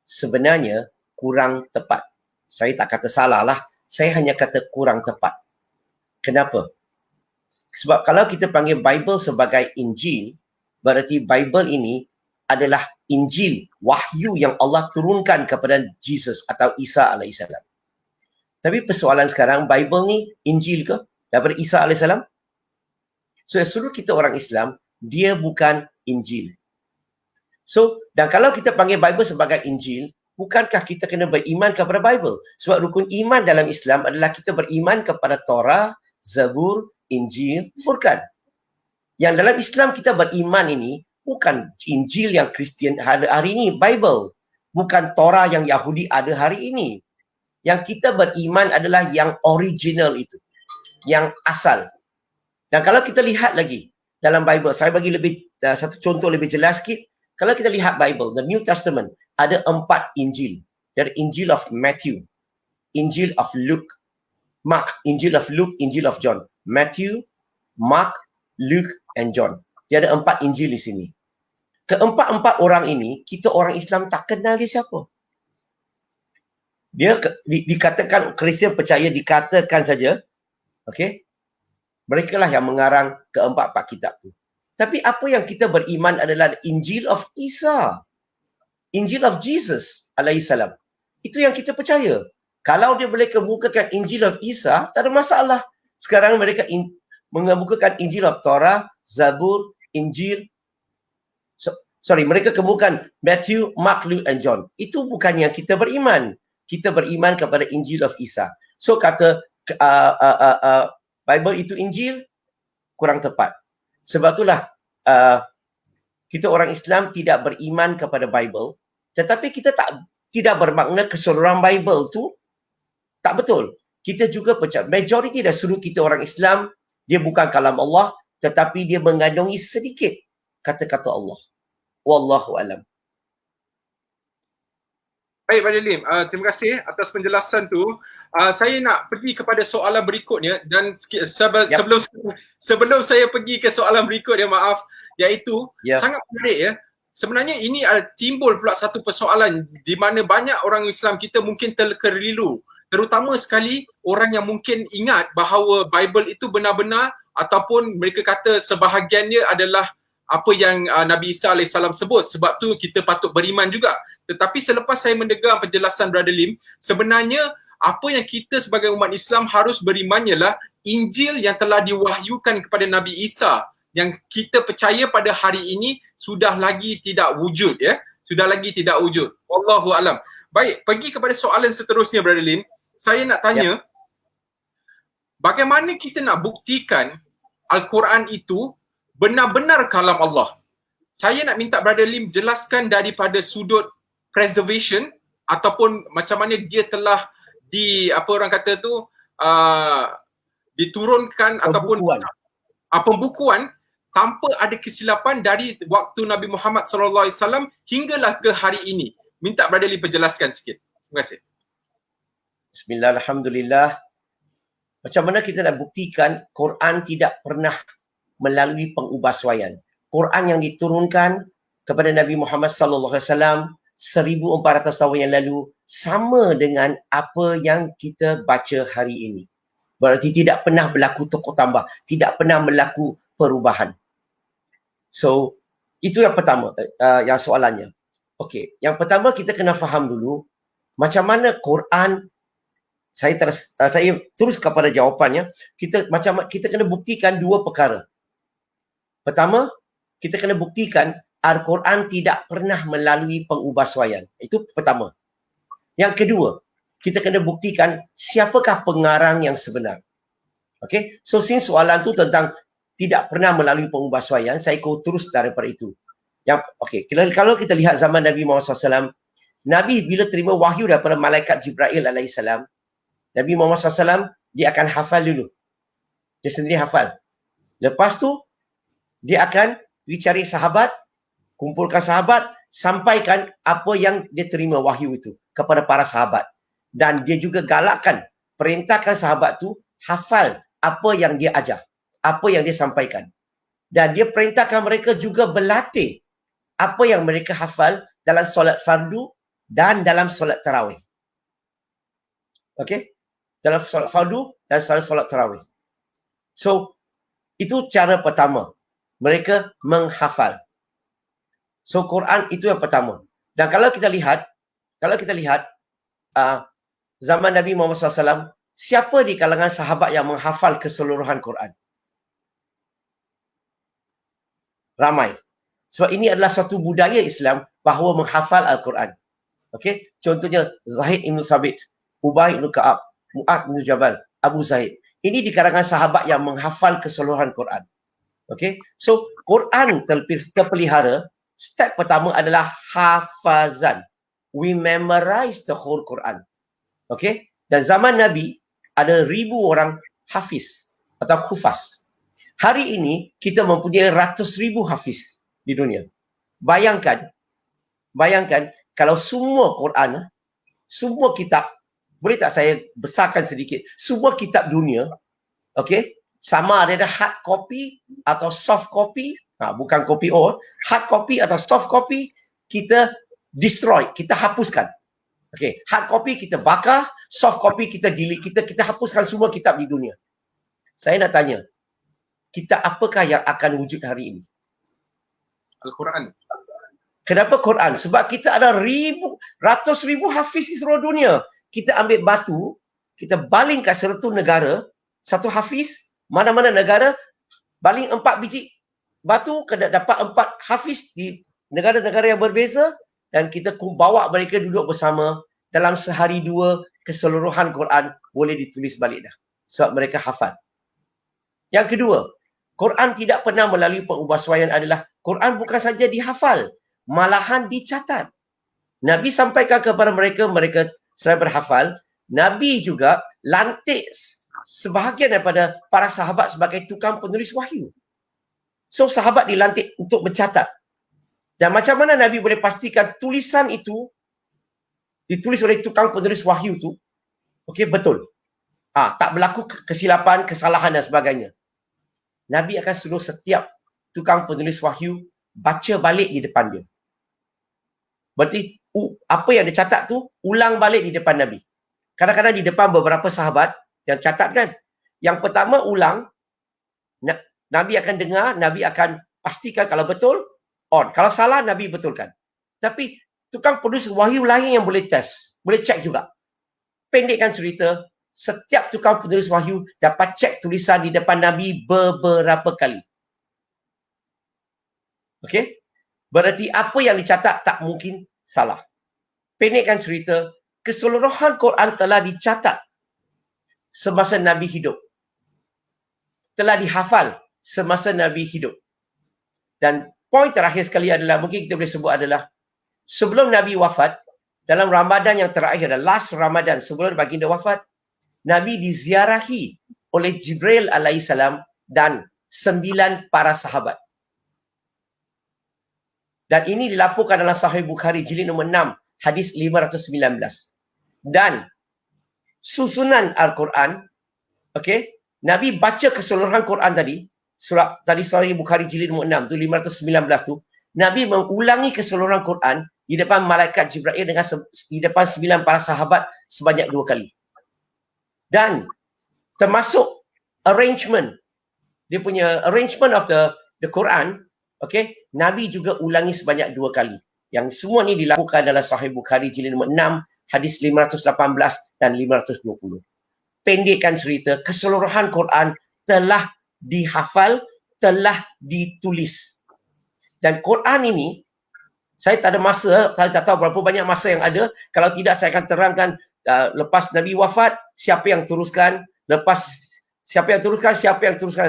Sebenarnya kurang tepat. Saya tak kata salah lah. Saya hanya kata kurang tepat. Kenapa? Sebab kalau kita panggil Bible sebagai Injil, berarti Bible ini adalah Injil, wahyu yang Allah turunkan kepada Jesus atau Isa AS. Tapi persoalan sekarang, Bible ni Injil ke daripada Isa AS? So, seluruh kita orang Islam, dia bukan Injil. So, dan kalau kita panggil Bible sebagai Injil, bukankah kita kena beriman kepada Bible? Sebab rukun iman dalam Islam adalah kita beriman kepada Torah, Zabur, Injil, Furqan. Yang dalam Islam kita beriman ini, bukan Injil yang Kristian hari ini, Bible. Bukan Torah yang Yahudi ada hari ini. Yang kita beriman adalah yang original itu. Yang asal. Dan kalau kita lihat lagi dalam Bible, saya bagi satu contoh lebih jelas sikit. Kalau kita lihat Bible, the New Testament, ada 4 Injil. Dari Injil of Matthew, Injil of Luke, Mark, Injil of Luke, Injil of John. Matthew, Mark, Luke, and John. Dia ada 4 Injil di sini. Keempat-empat orang ini, kita orang Islam tak kenal dia siapa. Dia dikatakan, Kristian percaya dikatakan saja, okey, mereka lah yang mengarang keempat-empat kitab tu. Tapi apa yang kita beriman adalah Injil of Isa. Injil of Jesus alaihissalam. Itu yang kita percaya. Kalau dia boleh kemukakan Injil of Isa, tak ada masalah. Sekarang mereka mengemukakan Injil of Torah, Zabur, Injil. Mereka kemukakan Matthew, Mark, Luke, and John. Itu bukan yang kita beriman. Kita beriman kepada Injil of Isa. So kata Bible itu Injil, kurang tepat. Sebab itulah kita orang Islam tidak beriman kepada Bible, tetapi kita tidak bermakna keseluruhan Bible tu tak betul. Kita juga percaya, majoriti dari sudut kita orang Islam, dia bukan kalam Allah, tetapi dia mengandungi sedikit kata-kata Allah. Wallahu alam. Baik, Brother Lim. Terima kasih atas penjelasan tu. Saya nak pergi kepada soalan berikutnya dan sebelum saya pergi ke soalan berikutnya, maaf, iaitu sangat menarik ya. Sebenarnya ini timbul pula satu persoalan di mana banyak orang Islam kita mungkin terkeliru. Terutama sekali orang yang mungkin ingat bahawa Bible itu benar-benar ataupun mereka kata sebahagiannya adalah apa yang Nabi Isa AS sebut. Sebab tu kita patut beriman juga. Tetapi selepas saya mendengar penjelasan Brother Lim, sebenarnya apa yang kita sebagai umat Islam harus beriman ialah Injil yang telah diwahyukan kepada Nabi Isa yang kita percaya pada hari ini sudah lagi tidak wujud ya. Sudah lagi tidak wujud. Wallahu alam. Baik, pergi kepada soalan seterusnya Brother Lim. Saya nak tanya, bagaimana kita nak buktikan Al-Quran itu benar-benar kalam Allah? Saya nak minta Brother Lim jelaskan daripada sudut preservation ataupun macam mana dia telah diturunkan ataupun pembukuan tanpa ada kesilapan dari waktu Nabi Muhammad SAW hinggalah ke hari ini. Minta Brother Lim penjelaskan sikit. Terima kasih. Bismillah, alhamdulillah. Macam mana kita nak buktikan Quran tidak pernah melalui pengubahsuaian? Quran yang diturunkan kepada Nabi Muhammad SAW 1400 tahun yang lalu sama dengan apa yang kita baca hari ini. Berarti tidak pernah berlaku tokok tambah, tidak pernah berlaku perubahan. So, itu yang pertama, yang soalannya. Okey, yang pertama kita kena faham dulu macam mana Quran. Saya terus kepada jawapannya. Kita kena buktikan dua perkara. Pertama, kita kena buktikan Al-Quran tidak pernah melalui pengubahsuaian. Itu pertama. Yang kedua, kita kena buktikan siapakah pengarang yang sebenar. Okay? So, since soalan tu tentang tidak pernah melalui pengubahsuaian, saya ikut terus daripada itu. Kalau kita lihat zaman Nabi Muhammad SAW, Nabi bila terima wahyu daripada malaikat Jibril alaihissalam, Nabi Muhammad SAW, dia akan hafal dulu. Dia sendiri hafal. Lepas tu, dia akan pergi cari sahabat, kumpulkan sahabat, sampaikan apa yang dia terima wahyu itu kepada para sahabat. Dan dia juga galakkan, perintahkan sahabat tu hafal apa yang dia ajar, apa yang dia sampaikan. Dan dia perintahkan mereka juga berlatih apa yang mereka hafal dalam solat fardu dan dalam solat tarawih. Okey? Dalam solat fardu dan solat tarawih. So, itu cara pertama. Mereka menghafal. So, Quran itu yang pertama. Dan kalau kita lihat zaman Nabi Muhammad SAW, siapa di kalangan sahabat yang menghafal keseluruhan Quran? Ramai. Sebab ini adalah suatu budaya Islam bahawa menghafal Al-Quran. Okey? Contohnya Zaid ibn Thabit, Ubay ibn Ka'ab, Mu'ad bin Jabal, Abu Zaid. Ini di kalangan sahabat yang menghafal keseluruhan Quran. Okay? So, Quran terpelihara, step pertama adalah hafazan. We memorize the whole Quran. Okay? Dan zaman Nabi, ada ribu orang hafiz atau hufaz. Hari ini, kita mempunyai ratus ribu hafiz di dunia. Bayangkan kalau semua Quran, semua kitab, boleh tak saya besarkan sedikit? Semua kitab dunia, okay, sama ada hard copy atau soft copy, bukan copy all, hard copy atau soft copy, kita destroy, kita hapuskan. Okay, hard copy kita bakar, soft copy kita delete, kita hapuskan semua kitab di dunia. Saya nak tanya, kitab apakah yang akan wujud hari ini? Al-Quran. Kenapa Quran? Sebab kita ada ratus ribu hafiz di seluruh dunia. Kita ambil batu, kita baling kat satu negara, satu hafiz, mana-mana negara, baling 4 biji batu, kena dapat 4 hafiz di negara-negara yang berbeza, dan kita bawa mereka duduk bersama dalam sehari dua, keseluruhan Quran boleh ditulis balik dah. Sebab mereka hafal. Yang kedua, Quran tidak pernah melalui pengubahsuaian adalah Quran bukan saja dihafal, malahan dicatat. Nabi sampaikan kepada mereka, mereka selain berhafal, Nabi juga lantik sebahagian daripada para sahabat sebagai tukang penulis wahyu. So sahabat dilantik untuk mencatat. Dan macam mana Nabi boleh pastikan tulisan itu ditulis oleh tukang penulis wahyu tu, okey, betul. Tak berlaku kesilapan, kesalahan dan sebagainya. Nabi akan suruh setiap tukang penulis wahyu baca balik di depan dia. Berarti apa yang dicatat tu ulang balik di depan Nabi. Kadang-kadang di depan beberapa sahabat yang catat kan. Yang pertama ulang, Nabi akan dengar, Nabi akan pastikan kalau betul, on. Kalau salah, Nabi betulkan. Tapi tukang penulis wahyu lain yang boleh test, boleh cek juga. Pendekkan cerita, setiap tukang penulis wahyu dapat cek tulisan di depan Nabi beberapa kali. Okey? Berarti apa yang dicatat tak mungkin salah. Pendekkan cerita, keseluruhan Quran telah dicatat semasa Nabi hidup. Telah dihafal semasa Nabi hidup. Dan poin terakhir sekali adalah, mungkin kita boleh sebut adalah, sebelum Nabi wafat, dalam Ramadan yang terakhir, last Ramadan sebelum baginda wafat, Nabi diziarahi oleh Jibril alaihissalam dan 9 para sahabat. Dan ini dilaporkan dalam Sahih Bukhari jilid nombor 6, hadis 519. Dan susunan Al-Quran, okey, Nabi baca keseluruhan Quran tadi, surah tadi Sahih Bukhari jilid nombor 6 tu 519 tu, Nabi mengulangi keseluruhan Quran di depan malaikat Jibril dengan di depan 9 para sahabat sebanyak 2 kali. Dan termasuk arrangement, dia punya arrangement of the Quran, okey, Nabi juga ulangi sebanyak 2 kali. Yang semua ni dilakukan dalam Sahih Bukhari jilid nombor 6, hadis 518 dan 520. Pendekkan cerita, keseluruhan Quran telah dihafal, telah ditulis. Dan Quran ini, saya tak ada masa, saya tak tahu berapa banyak masa yang ada. Kalau tidak, saya akan terangkan lepas Nabi wafat, siapa yang teruskan, lepas siapa yang teruskan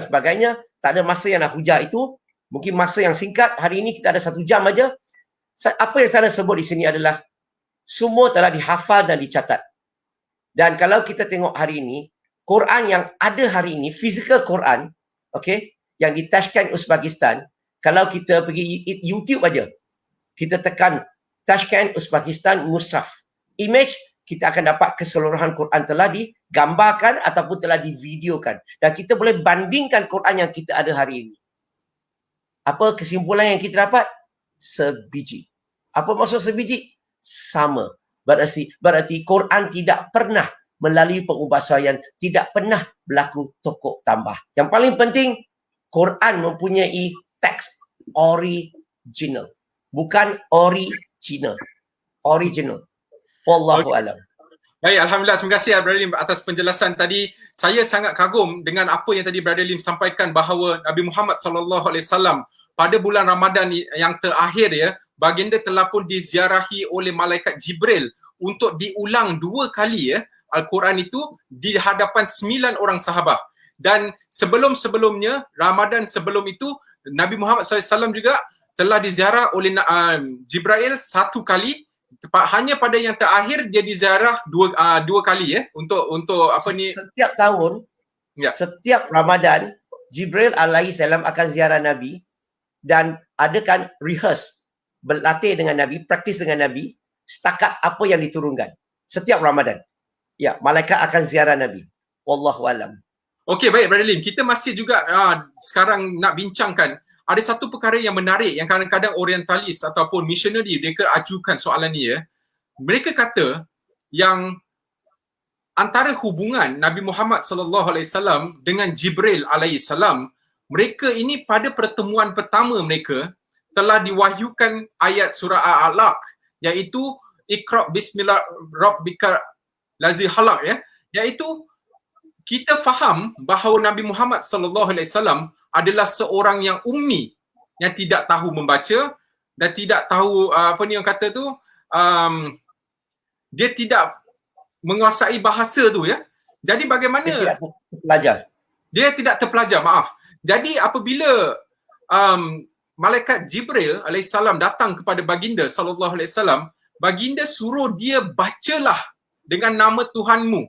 dan sebagainya. Tak ada masa yang nak hujah itu. Mungkin masa yang singkat, hari ini kita ada 1 jam aja. Apa yang saya sebut di sini adalah semua telah dihafal dan dicatat. Dan kalau kita tengok hari ini, Quran yang ada hari ini, physical Quran, okey, yang di Tashkent, Uzbekistan, kalau kita pergi YouTube aja, kita tekan Tashkent, Uzbekistan, Mushaf. Image, kita akan dapat keseluruhan Quran telah digambarkan ataupun telah divideokan. Dan kita boleh bandingkan Quran yang kita ada hari ini. Apa kesimpulan yang kita dapat? Sebiji. Apa maksud sebiji? Sama. Berarti Quran tidak pernah melalui pengubahsuaian, tidak pernah berlaku tokok tambah. Yang paling penting, Quran mempunyai teks original. Bukan original. Original. Wallahu alam. Baik, Alhamdulillah. Terima kasih Brother Lim atas penjelasan tadi. Saya sangat kagum dengan apa yang tadi Brother Lim sampaikan bahawa Nabi Muhammad SAW pada bulan Ramadan yang terakhir ya, baginda telah pun diziarahi oleh malaikat Jibril untuk diulang 2 kali ya Al-Quran itu di hadapan 9 orang sahabat. Dan sebelum-sebelumnya, Ramadan sebelum itu, Nabi Muhammad SAW juga telah diziarah oleh Jibril 1 kali. Hanya pada yang terakhir dia diziarah 2 kali ya untuk apa ni, setiap tahun ya. Setiap Ramadan Jibril alaihissalam akan ziarah Nabi dan adakan rehearse, berlatih dengan Nabi, praktis dengan Nabi setakat apa yang diturunkan setiap Ramadan. Ya, malaikat akan ziarah Nabi. Wallahu alam. Okey, baik Brother Lim, kita masih juga sekarang nak bincangkan ada satu perkara yang menarik yang kadang-kadang orientalis ataupun missionary mereka ajukan soalan ni ya. Mereka kata yang antara hubungan Nabi Muhammad SAW dengan Jibril alaihissalam, mereka ini pada pertemuan pertama mereka telah diwahyukan ayat surah Al-Alaq, iaitu Iqra bismillah rabbika lazi khalaq, ya, iaitu kita faham bahawa Nabi Muhammad sallallahu alaihi wasallam adalah seorang yang ummi, yang tidak tahu membaca dan tidak tahu apa ni yang kata tu, dia tidak menguasai bahasa tu, ya. Jadi bagaimana Dia tidak terpelajar. dia tidak terpelajar, maaf. Jadi apabila malaikat Jibril alaihissalam datang kepada baginda sallallahu alaihi wasallam, baginda suruh dia bacalah dengan nama Tuhanmu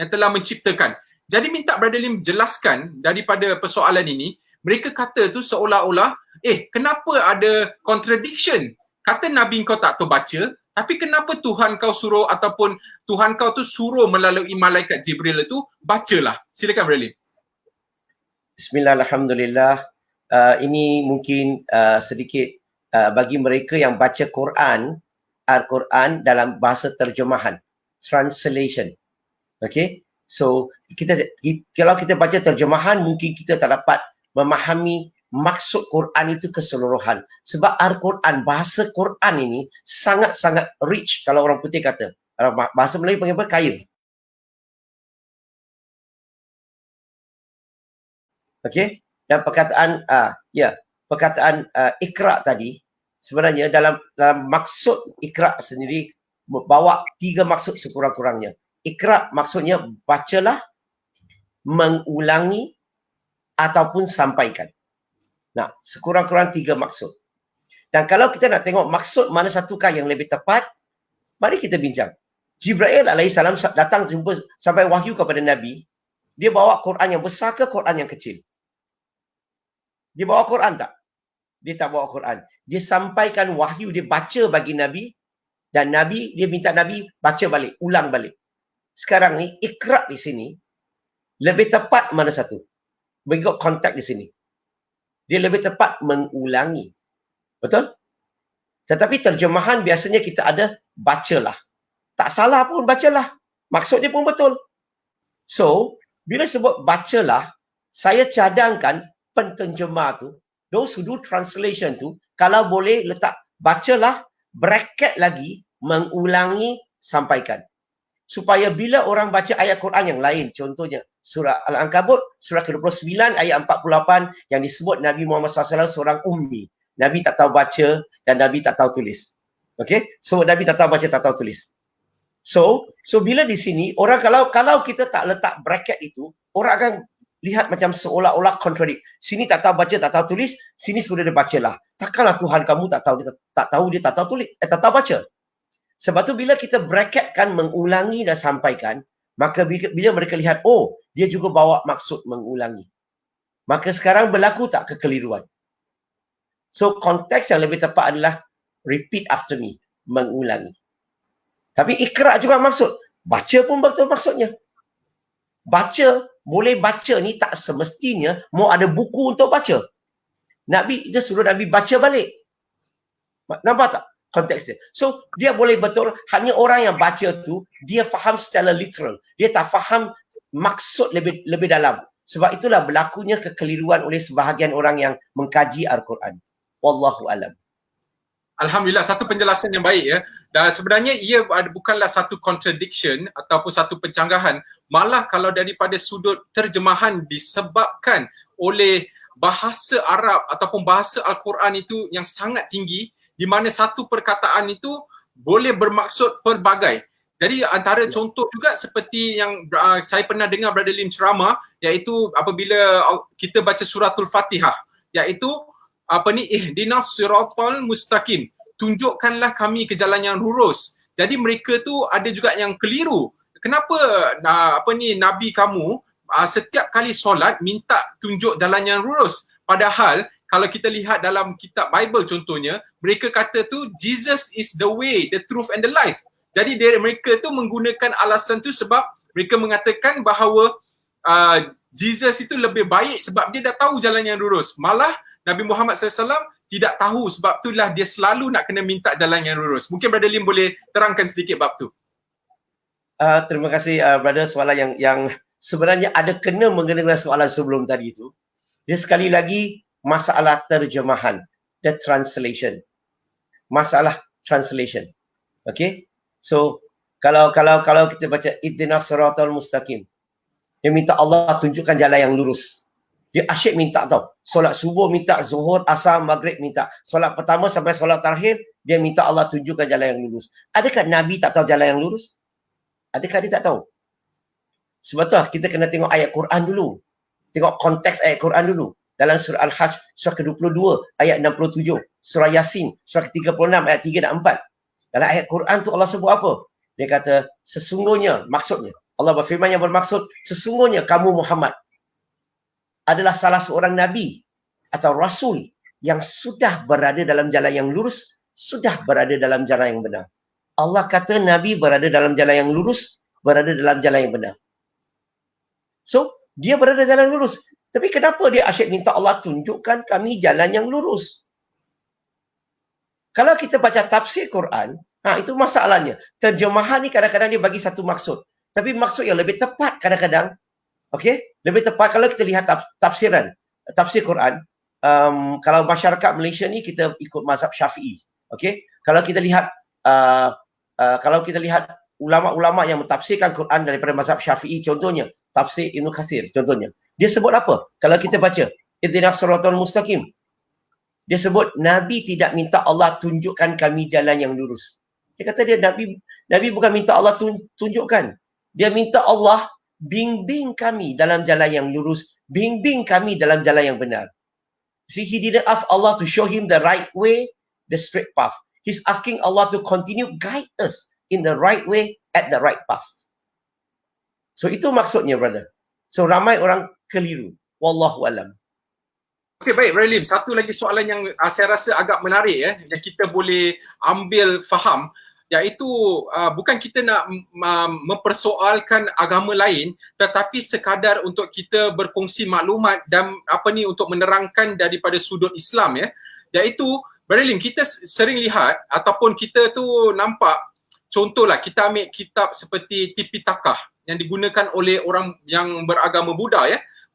yang telah menciptakan. Jadi minta Brother Lim jelaskan daripada persoalan ini. Mereka kata tu seolah-olah, kenapa ada contradiction? Kata Nabi kau tak tahu baca, tapi kenapa Tuhan kau suruh ataupun Tuhan kau tu suruh melalui malaikat Jibril itu bacalah. Silakan Brother Lim. Bismillah, alhamdulillah. Ini mungkin sedikit bagi mereka yang baca Quran, Al-Quran dalam bahasa terjemahan, translation. Okay, so kalau kita baca terjemahan, mungkin kita tak dapat memahami maksud Quran itu keseluruhan. Sebab Al-Quran, bahasa Quran ini sangat-sangat rich, kalau orang putih kata. Bahasa Melayu panggil apa? Kaya. Okay, dan perkataan perkataan Iqra tadi, sebenarnya dalam maksud Iqra sendiri bawa 3 maksud sekurang-kurangnya. Iqra maksudnya bacalah, mengulangi ataupun sampaikan. Nah, sekurang-kurang 3 maksud. Dan kalau kita nak tengok maksud mana satukah yang lebih tepat, mari kita bincang. Jibril alaihissalam datang jumpa sampai wahyu kepada Nabi. Dia bawa Quran yang besar ke Quran yang kecil? Dia bawa Quran tak? Dia tak bawa Quran. Dia sampaikan wahyu, dia baca bagi Nabi, dan Nabi, dia minta Nabi baca balik, ulang balik. Sekarang ni, Iqra di sini, lebih tepat mana satu? Mengikut konteks di sini. Dia lebih tepat mengulangi. Betul? Tetapi terjemahan biasanya kita ada bacalah. Tak salah pun bacalah. Maksudnya pun betul. So, bila sebut bacalah, saya cadangkan penterjemah tu, those who do translation tu, kalau boleh letak bacalah, bracket lagi, mengulangi, sampaikan. Supaya bila orang baca ayat Quran yang lain, contohnya surah Al-Ankabut, surah ke-29 ayat 48 yang disebut Nabi Muhammad SAW seorang ummi. Nabi tak tahu baca dan Nabi tak tahu tulis. Okay? So Nabi tak tahu baca, tak tahu tulis. So bila di sini orang kalau kita tak letak bracket itu, orang akan lihat macam seolah-olah kontradik. Sini tak tahu baca, tak tahu tulis, sini sudah dia bacalah. Takkanlah Tuhan kamu tak tahu dia tak tahu tulis, tak tahu baca. Sebab tu bila kita bracketkan mengulangi dan sampaikan, maka bila mereka lihat, oh, dia juga bawa maksud mengulangi. Maka sekarang berlaku tak kekeliruan? So konteks yang lebih tepat adalah repeat after me, mengulangi. Tapi Iqra juga maksud, baca pun betul maksudnya. Baca, boleh baca ni tak semestinya mau ada buku untuk baca. Nabi, dia suruh Nabi baca balik. Nampak tak konteks dia? So, dia boleh betul, hanya orang yang baca tu, dia faham secara literal. Dia tak faham maksud lebih dalam. Sebab itulah berlakunya kekeliruan oleh sebahagian orang yang mengkaji Al-Quran. Wallahu alam. Alhamdulillah, satu penjelasan yang baik, ya. Dan sebenarnya ia bukanlah satu contradiction ataupun satu pencanggahan. Malah kalau daripada sudut terjemahan disebabkan oleh bahasa Arab ataupun bahasa Al-Quran itu yang sangat tinggi, di mana satu perkataan itu boleh bermaksud pelbagai. Jadi antara contoh juga seperti yang saya pernah dengar Brother Lim ceramah, iaitu apabila kita baca suratul Fatihah, iaitu ihdinas siratal mustaqim, tunjukkanlah kami ke jalan yang lurus. Jadi mereka tu ada juga yang keliru. Kenapa Nabi kamu setiap kali solat minta tunjuk jalan yang lurus? Padahal kalau kita lihat dalam kitab Bible contohnya, mereka kata tu Jesus is the way, the truth and the life. Jadi mereka tu menggunakan alasan tu sebab mereka mengatakan bahawa Jesus itu lebih baik sebab dia dah tahu jalan yang lurus. Malah Nabi Muhammad SAW tidak tahu, sebab itulah dia selalu nak kena minta jalan yang lurus. Mungkin Brother Lim boleh terangkan sedikit bab tu. Terima kasih brother, soalan yang sebenarnya ada kena mengenai soalan sebelum tadi itu. Dia sekali lagi masalah terjemahan. the translation. Masalah translation. Okay? So kalau kita baca ihdinas siratal mustaqim, dia minta Allah tunjukkan jalan yang lurus. Dia asyik minta tau. Solat subuh minta, zuhur, asar, maghrib minta. Solat pertama sampai solat terakhir, dia minta Allah tunjukkan jalan yang lurus. Adakah Nabi tak tahu jalan yang lurus? Adakah dia tak tahu? Sebab tu kita kena tengok ayat Quran dulu. Tengok konteks ayat Quran dulu. Dalam surah Al-Hajj, surah ke-22, ayat 67. Surah Yasin, surah ke-36, ayat 3 dan 4. Dalam ayat Quran tu Allah sebut apa? Dia kata, sesungguhnya, maksudnya. Allah berfirman yang bermaksud, sesungguhnya kamu Muhammad adalah salah seorang Nabi atau Rasul yang sudah berada dalam jalan yang lurus, sudah berada dalam jalan yang benar. Allah kata Nabi berada dalam jalan yang lurus, berada dalam jalan yang benar. So, dia berada dalam lurus. Tapi kenapa dia asyik minta Allah tunjukkan kami jalan yang lurus? Kalau kita baca tafsir Quran, itu masalahnya. Terjemahan ni kadang-kadang dia bagi satu maksud. Tapi maksud yang lebih tepat kadang-kadang, okey, lebih tepat kalau kita lihat tafsir Quran. Kalau masyarakat Malaysia ni kita ikut mazhab Syafi'i. Okey, kalau kita lihat ulama-ulama yang mentafsirkan Quran daripada mazhab Syafi'i, contohnya tafsir Ibn Katsir, contohnya dia sebut apa? Kalau kita baca ihdinas siratal mustaqim, dia sebut Nabi tidak minta Allah tunjukkan kami jalan yang lurus. Dia kata Nabi bukan minta Allah tunjukkan, dia minta Allah bimbing kami dalam jalan yang lurus, bimbing kami dalam jalan yang benar. See, he didn't ask Allah to show him the right way, the straight path. He's asking Allah to continue guide us in the right way, at the right path. So itu maksudnya, brother. So ramai orang keliru. Wallahu alam. Okey, baik Ralim. Satu lagi soalan yang saya rasa agak menarik yang kita boleh ambil faham, iaitu bukan kita nak mempersoalkan agama lain, tetapi sekadar untuk kita berkongsi maklumat dan untuk menerangkan daripada sudut Islam, iaitu Ralim, kita sering lihat ataupun kita tu nampak, contohlah kita ambil kitab seperti Tipitaka yang digunakan oleh orang yang beragama Buddha,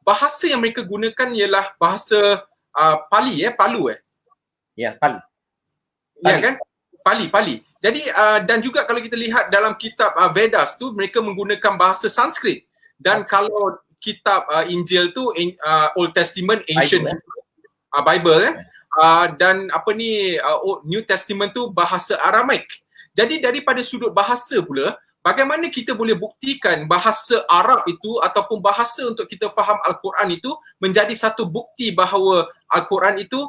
bahasa yang mereka gunakan ialah bahasa Pali, Palu. Ya, Pali. Ya kan? Pali. Jadi dan juga kalau kita lihat dalam kitab Vedas tu mereka menggunakan bahasa Sanskrit. Dan kalau kitab Injil tu Old Testament, Ancient Bible, dan New Testament tu bahasa Aramaik. Jadi daripada sudut bahasa pula, bagaimana kita boleh buktikan bahasa Arab itu ataupun bahasa untuk kita faham Al-Quran itu menjadi satu bukti bahawa Al-Quran itu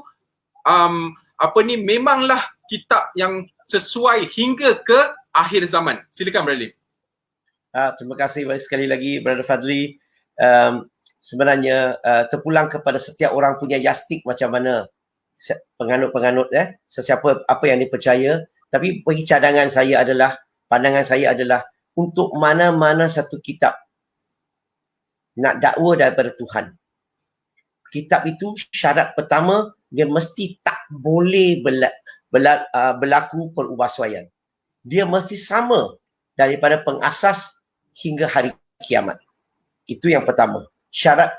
memanglah kitab yang sesuai hingga ke akhir zaman. Silakan Brother Lim. Terima kasih sekali lagi Brother Fadli. Sebenarnya terpulang kepada setiap orang punya yastik macam mana penganut-penganut, sesiapa apa yang dipercaya. Tapi bagi pandangan saya adalah untuk mana-mana satu kitab nak dakwa daripada Tuhan, kitab itu syarat pertama dia mesti tak boleh berlaku perubahsuaian. Dia mesti sama daripada pengasas hingga hari kiamat. Itu yang pertama. Syarat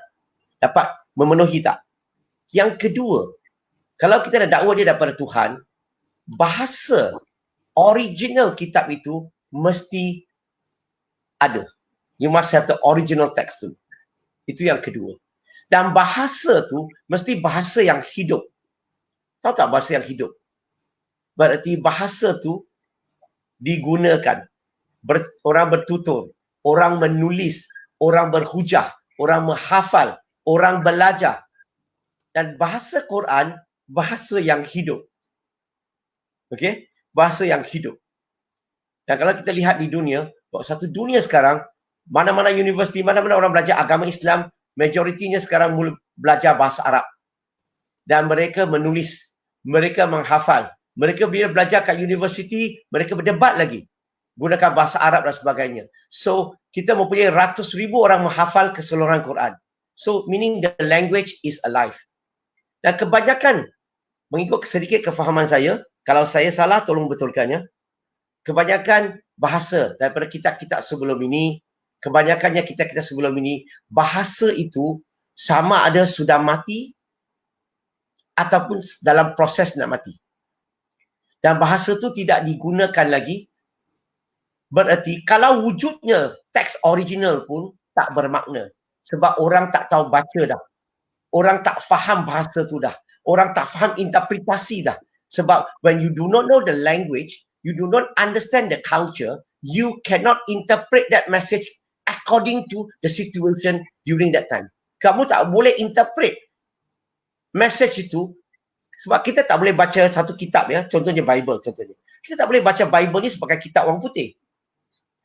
dapat memenuhi tak? Yang kedua, kalau kita nak dakwa dia daripada Tuhan, bahasa original kitab itu mesti ada. You must have the original text tu. Itu yang kedua. Dan bahasa tu mesti bahasa yang hidup. Tahu tak bahasa yang hidup? Berarti bahasa tu digunakan. Orang bertutur, orang menulis, orang berhujah, orang menghafal, orang belajar. Dan bahasa Quran, bahasa yang hidup. Okey? Bahasa yang hidup. Dan kalau kita lihat di dunia, satu dunia sekarang, mana-mana universiti, mana-mana orang belajar agama Islam, majoritinya sekarang mula belajar bahasa Arab. Dan mereka menulis, mereka menghafal. Mereka bila belajar kat universiti, mereka berdebat lagi. Gunakan bahasa Arab dan sebagainya. So, kita mempunyai ratus ribu orang menghafal keseluruhan Quran. So, meaning the language is alive. Dan kebanyakan, mengikut sedikit kefahaman saya, kalau saya salah, tolong betulkannya. Kebanyakan bahasa daripada kitab-kitab sebelum ini, kebanyakannya kitab-kitab sebelum ini, bahasa itu sama ada sudah mati ataupun dalam proses nak mati. Dan bahasa tu tidak digunakan lagi, bererti kalau wujudnya teks original pun tak bermakna. Sebab orang tak tahu baca dah. Orang tak faham bahasa tu dah. Orang tak faham interpretasi dah. Sebab when you do not know the language, you do not understand the culture, you cannot interpret that message according to the situation during that time. Kamu tak boleh interpret message itu, sebab kita tak boleh baca satu kitab ya, contohnya Bible contohnya. Kita tak boleh baca Bible ni sebagai kitab orang putih.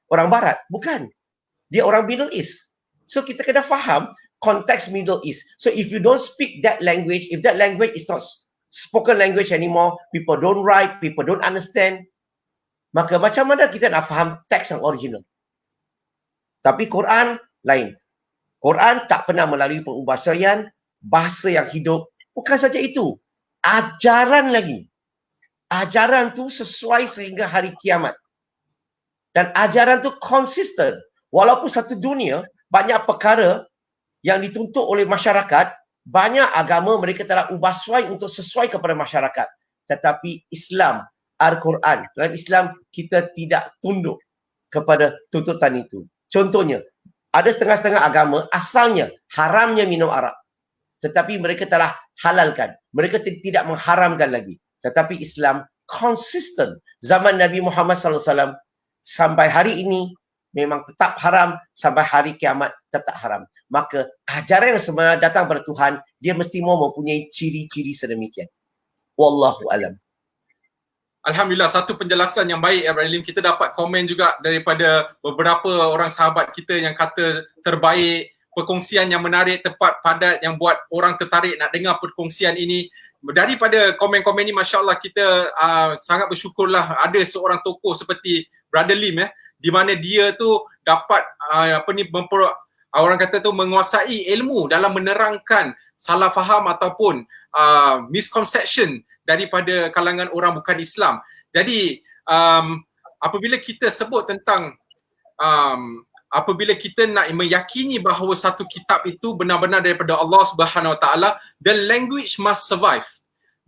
Orang barat, bukan. Dia orang Middle East. So kita kena faham konteks Middle East. So if you don't speak that language, if that language is not spoken language anymore, people don't write, people don't understand, maka macam mana kita nak faham teks yang original? Tapi Quran lain. Quran tak pernah melalui pengubahsaian, bahasa yang hidup. Bukan saja itu, ajaran lagi. Ajaran tu sesuai sehingga hari kiamat. Dan ajaran tu konsisten. Walaupun satu dunia, banyak perkara yang dituntut oleh masyarakat, banyak agama mereka telah ubah suai untuk sesuai kepada masyarakat. Tetapi Islam, Al-Quran, dalam Islam kita tidak tunduk kepada tuntutan itu. Contohnya, ada setengah-setengah agama asalnya haramnya minum arak. Tetapi mereka telah halalkan. Mereka tidak mengharamkan lagi. Tetapi Islam konsisten. Zaman Nabi Muhammad SAW sampai hari ini memang tetap haram, sampai hari kiamat tetap haram. Maka ajaran yang sebenarnya datang dari Tuhan, dia mesti mau mempunyai ciri-ciri sedemikian. Wallahu alam. Alhamdulillah, satu penjelasan yang baik ya Brother Lim. Kita dapat komen juga daripada beberapa orang sahabat kita yang kata terbaik, perkongsian yang menarik, tepat, padat, yang buat orang tertarik nak dengar perkongsian ini. Daripada komen-komen ini, Masya Allah, kita sangat bersyukurlah ada seorang tokoh seperti Brother Lim di mana dia tu dapat orang kata tu menguasai ilmu dalam menerangkan salah faham ataupun misconception daripada kalangan orang bukan Islam. Jadi apabila kita sebut tentang apabila kita nak meyakini bahawa satu kitab itu benar-benar daripada Allah Subhanahu Wa Taala, the language must survive.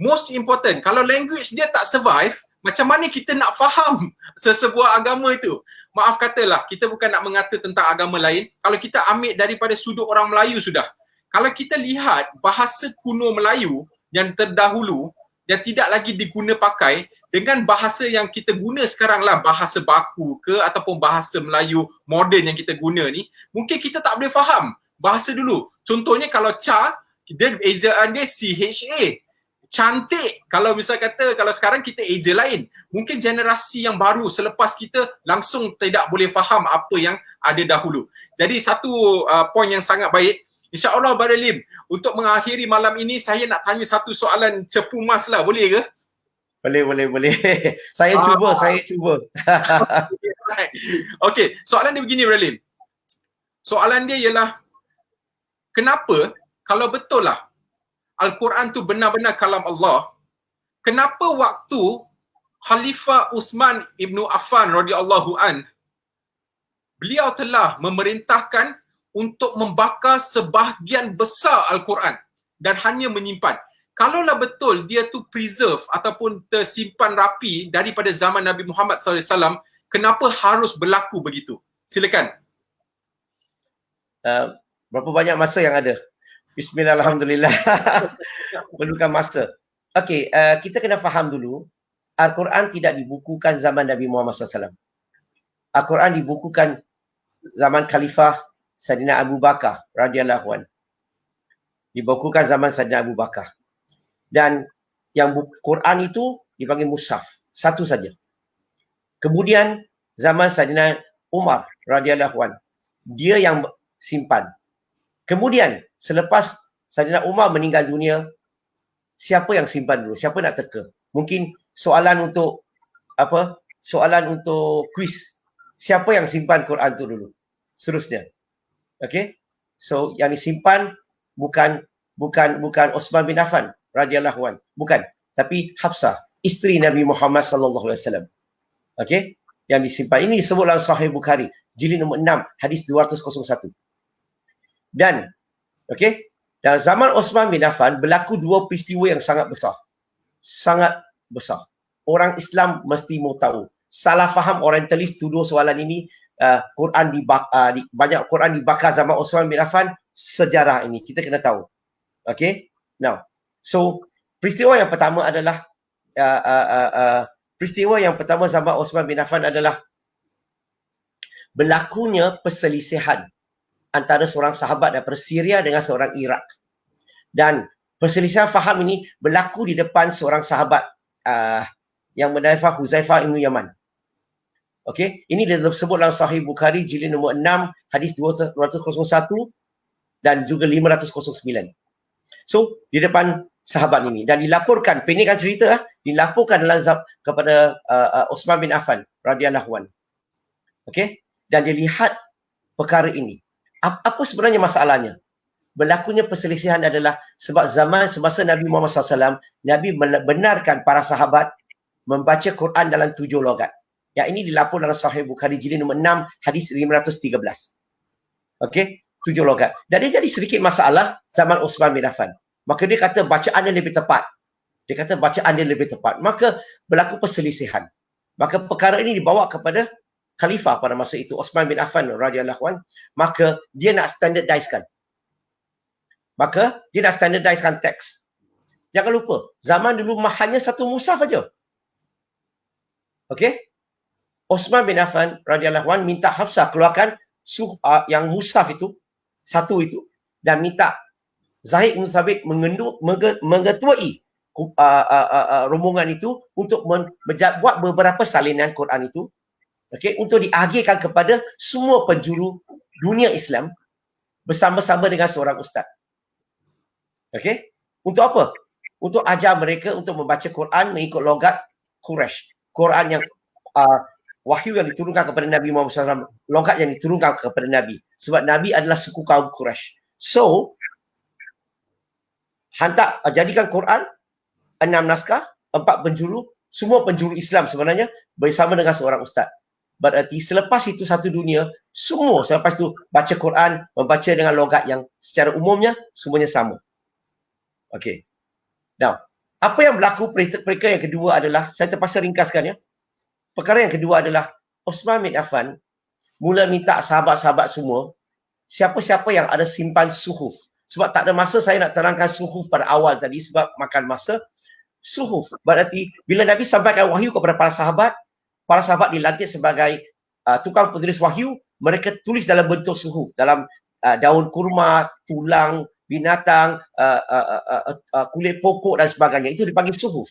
Most important, kalau language dia tak survive, macam mana kita nak faham sesebuah agama itu? Maaf katalah, kita bukan nak mengata tentang agama lain. Kalau kita ambil daripada sudut orang Melayu sudah. Kalau kita lihat bahasa kuno Melayu yang terdahulu, yang tidak lagi diguna pakai, dengan bahasa yang kita guna sekarang lah, bahasa baku ke ataupun bahasa Melayu moden yang kita guna ni, mungkin kita tak boleh faham bahasa dulu. Contohnya kalau Cha, dia ejaan dia CHA. Cantik. Kalau misal kata, kalau sekarang kita eja lain, mungkin generasi yang baru selepas kita langsung tidak boleh faham apa yang ada dahulu. Jadi satu poin yang sangat baik. InsyaAllah Brother Lim, untuk mengakhiri malam ini, saya nak tanya satu soalan cepu mas lah, boleh ke? Boleh. Saya cuba. Okey, soalan dia begini Brother Lim. Soalan dia ialah, kenapa kalau betul lah Al-Quran tu benar-benar kalam Allah, kenapa waktu Khalifah Uthman Ibn Affan radhiyallahu an, beliau telah memerintahkan untuk membakar sebahagian besar Al-Quran dan hanya menyimpan. Kalaulah betul dia tu preserve ataupun tersimpan rapi daripada zaman Nabi Muhammad SAW, kenapa harus berlaku begitu? Silakan. Berapa banyak masa yang ada? Bismillah, alhamdulillah. Perlukan masa. Okey, kita kena faham dulu, Al-Quran tidak dibukukan zaman Nabi Muhammad SAW. Al-Quran dibukukan zaman Khalifah Sayyidina Abu Bakar radhiyallahu anhu. Dibukukan zaman Sayyidina Abu Bakar. Dan yang Quran itu dipanggil mushaf, satu saja. Kemudian zaman Sayyidina Umar radhiyallahu anhu, dia yang simpan. Kemudian selepas Sayyidina Umar meninggal dunia, siapa yang simpan dulu? Siapa nak teka? Mungkin soalan untuk soalan untuk kuis. Siapa yang simpan Quran tu dulu? Seterusnya. Okey? So yang disimpan bukan Uthman bin Affan radhiyallahu an, bukan, tapi Hafsah, isteri Nabi Muhammad sallallahu alaihi wasallam. Okey? Yang disimpan ini disebut dalam Sahih Bukhari, jilid nombor 6, hadis 201. Dan okey, Dan zaman Osman bin Affan berlaku dua peristiwa yang sangat besar. Sangat besar. Orang Islam mesti mau tahu. Salah faham orientalis tuduh soalan ini, banyak Quran dibakar zaman Osman bin Affan, sejarah ini kita kena tahu. Okay? Now, so peristiwa yang pertama adalah zaman Osman bin Affan adalah berlakunya perselisihan antara seorang sahabat daripada Syria dengan seorang Iraq. Dan perselisihan faham ini berlaku di depan seorang sahabat yang bernama Huzaifah Ibn Yaman. Okey, ini disebut dalam Sahih Bukhari jilid nombor 6 hadis 201 dan juga 509. So, di depan sahabat ini dan dilaporkan, pendekkan cerita dilaporkan kepada Osman bin Affan radhiyallahu anhu. Okey, dan dia lihat perkara ini. Apa sebenarnya masalahnya? Berlakunya perselisihan adalah sebab semasa Nabi Muhammad SAW, Nabi benarkan para sahabat membaca Quran dalam 7 logat. Yang ini dilaporkan dalam Sahih Bukhari jilid nombor 6 hadis 513. Okey, 7 logat. Dan dia jadi sedikit masalah zaman Osman bin Affan. Maka dia kata bacaan dia lebih tepat. Maka berlaku perselisihan. Maka perkara ini dibawa kepada khalifah pada masa itu, Osman bin Affan radhiyallahu anhu. Maka dia nak standardizekan. Teks. Jangan lupa, zaman dulu hanya satu mushaf saja. Okey? Osman bin Affan radhiyallahu anhu minta Hafsah keluarkan yang mushaf itu, satu itu, dan minta Zaid bin Thabit mengetuai rombongan itu untuk buat beberapa salinan Quran itu, okey, untuk diagihkan kepada semua penjuru dunia Islam bersama-sama dengan seorang ustaz. Okey, untuk apa? Untuk ajar mereka untuk membaca Quran mengikut logat Quraisy. Quran yang wahyu yang diturunkan kepada Nabi Muhammad SAW, logat yang diturunkan kepada Nabi. Sebab Nabi adalah suku kaum Quraisy. So, jadikan Quran 6 naskah, 4 penjuru, semua penjuru Islam sebenarnya bersama dengan seorang ustaz. Berarti selepas itu satu dunia, semua selepas itu baca Quran, membaca dengan logat yang secara umumnya semuanya sama. Okey. Now, apa yang berlaku perkara yang kedua adalah, saya terpaksa ringkaskan ya. Perkara yang kedua adalah Osman bin Affan mula minta sahabat-sahabat semua, siapa-siapa yang ada simpan suhuf. Sebab tak ada masa saya nak terangkan suhuf pada awal tadi sebab makan masa. Suhuf berarti bila Nabi sampaikan wahyu kepada para sahabat dilantik sebagai tukang penulis wahyu, mereka tulis dalam bentuk suhuf, dalam daun kurma, tulang binatang, kulit pokok dan sebagainya. Itu dipanggil suhuf.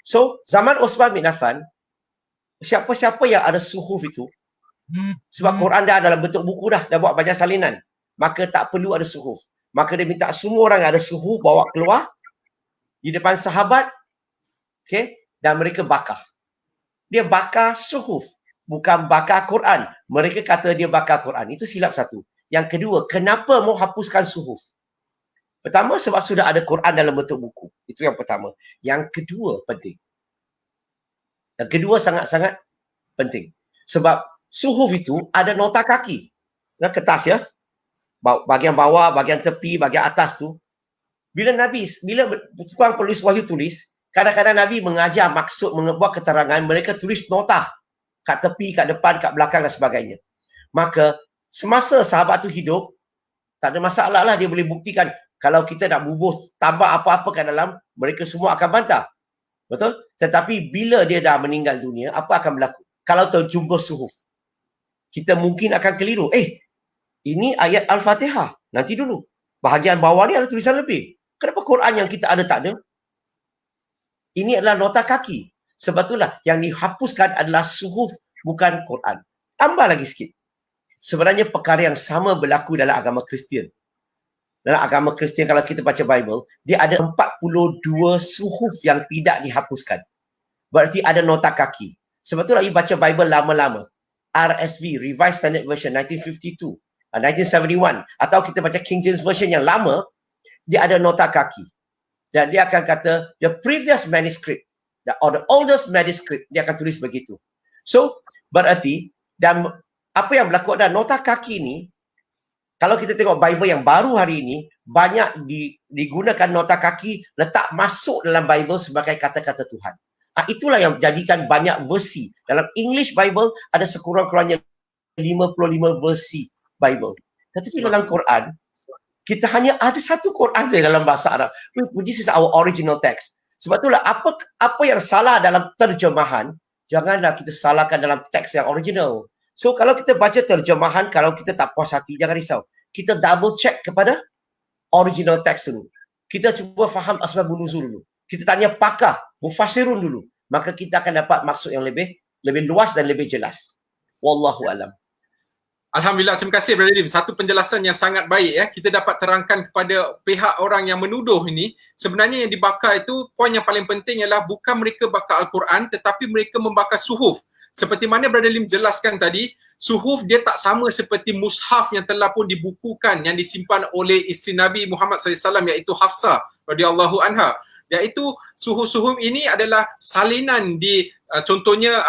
So, zaman Osman bin Affan, siapa-siapa yang ada suhuf itu, sebab Quran dah dalam bentuk buku dah buat banyak salinan, maka tak perlu ada suhuf. Maka dia minta semua orang yang ada suhuf bawa keluar di depan sahabat, okay, dan mereka bakar. Dia bakar suhuf, bukan bakar Quran. Mereka kata dia bakar Quran. Itu silap satu. Yang kedua, kenapa mau hapuskan suhuf? Pertama, sebab sudah ada Quran dalam bentuk buku. Itu yang pertama. Yang kedua, penting. Yang kedua sangat-sangat penting. Sebab suhuf itu ada nota kaki. Kertas ya. Bahagian bawah, bahagian tepi, bahagian atas tu. Bila tukang penulis wahyu tulis, kadang-kadang Nabi mengajar maksud membuat keterangan, mereka tulis nota kat tepi, kat depan, kat belakang dan sebagainya. Maka semasa sahabat tu hidup, tak ada masalah lah, dia boleh buktikan kalau kita nak bubuh tambah apa-apa kat dalam, mereka semua akan bantah. Betul? Tetapi bila dia dah meninggal dunia, apa akan berlaku? Kalau terjumpa suhuf, kita mungkin akan keliru. Ini ayat Al-Fatihah. Nanti dulu. Bahagian bawah ni ada tulisan lebih. Kenapa Quran yang kita ada tak ada? Ini adalah nota kaki. Sebab itulah yang dihapuskan adalah suhuf, bukan Quran. Tambah lagi sikit. Sebenarnya perkara yang sama berlaku dalam agama Kristian. Dalam agama Kristian, kalau kita baca Bible, dia ada 42 suhuf yang tidak dihapuskan. Berarti ada nota kaki. Sebab itulah you baca Bible lama-lama. RSV, Revised Standard Version 1952, 1971. Atau kita baca King James Version yang lama, dia ada nota kaki. Dan dia akan kata, the previous manuscript, or the oldest manuscript, dia akan tulis begitu. So, berarti, dan apa yang berlaku adalah nota kaki ni, Kalau kita tengok Bible yang baru hari ini, banyak digunakan nota kaki letak masuk dalam Bible sebagai kata-kata Tuhan. Itulah yang jadikan banyak versi. Dalam English Bible ada sekurang-kurangnya 55 versi Bible. Tetapi dalam Quran, kita hanya ada satu Quran saja dalam bahasa Arab. This is our original text. Sebab itulah apa yang salah dalam terjemahan, janganlah kita salahkan dalam teks yang original. So kalau kita baca terjemahan, kalau kita tak puas hati, jangan risau. Kita double check kepada original text dulu. Kita cuba faham asbabun nuzul dulu. Kita tanya pakar, mufassirun dulu. Maka kita akan dapat maksud yang lebih luas dan lebih jelas. Wallahu alam. Alhamdulillah, terima kasih Brother Lim. Satu penjelasan yang sangat baik ya. Kita dapat terangkan kepada pihak orang yang menuduh ini, sebenarnya yang dibakar itu, poin yang paling penting ialah bukan mereka bakar Al-Quran, tetapi mereka membakar suhuf. Seperti mana Brother Lim jelaskan tadi, suhuf dia tak sama seperti mushaf yang telah pun dibukukan, yang disimpan oleh isteri Nabi Muhammad SAW, iaitu Hafsah radhiyallahu anha. Iaitu suhuf-suhuf ini adalah salinan di contohnya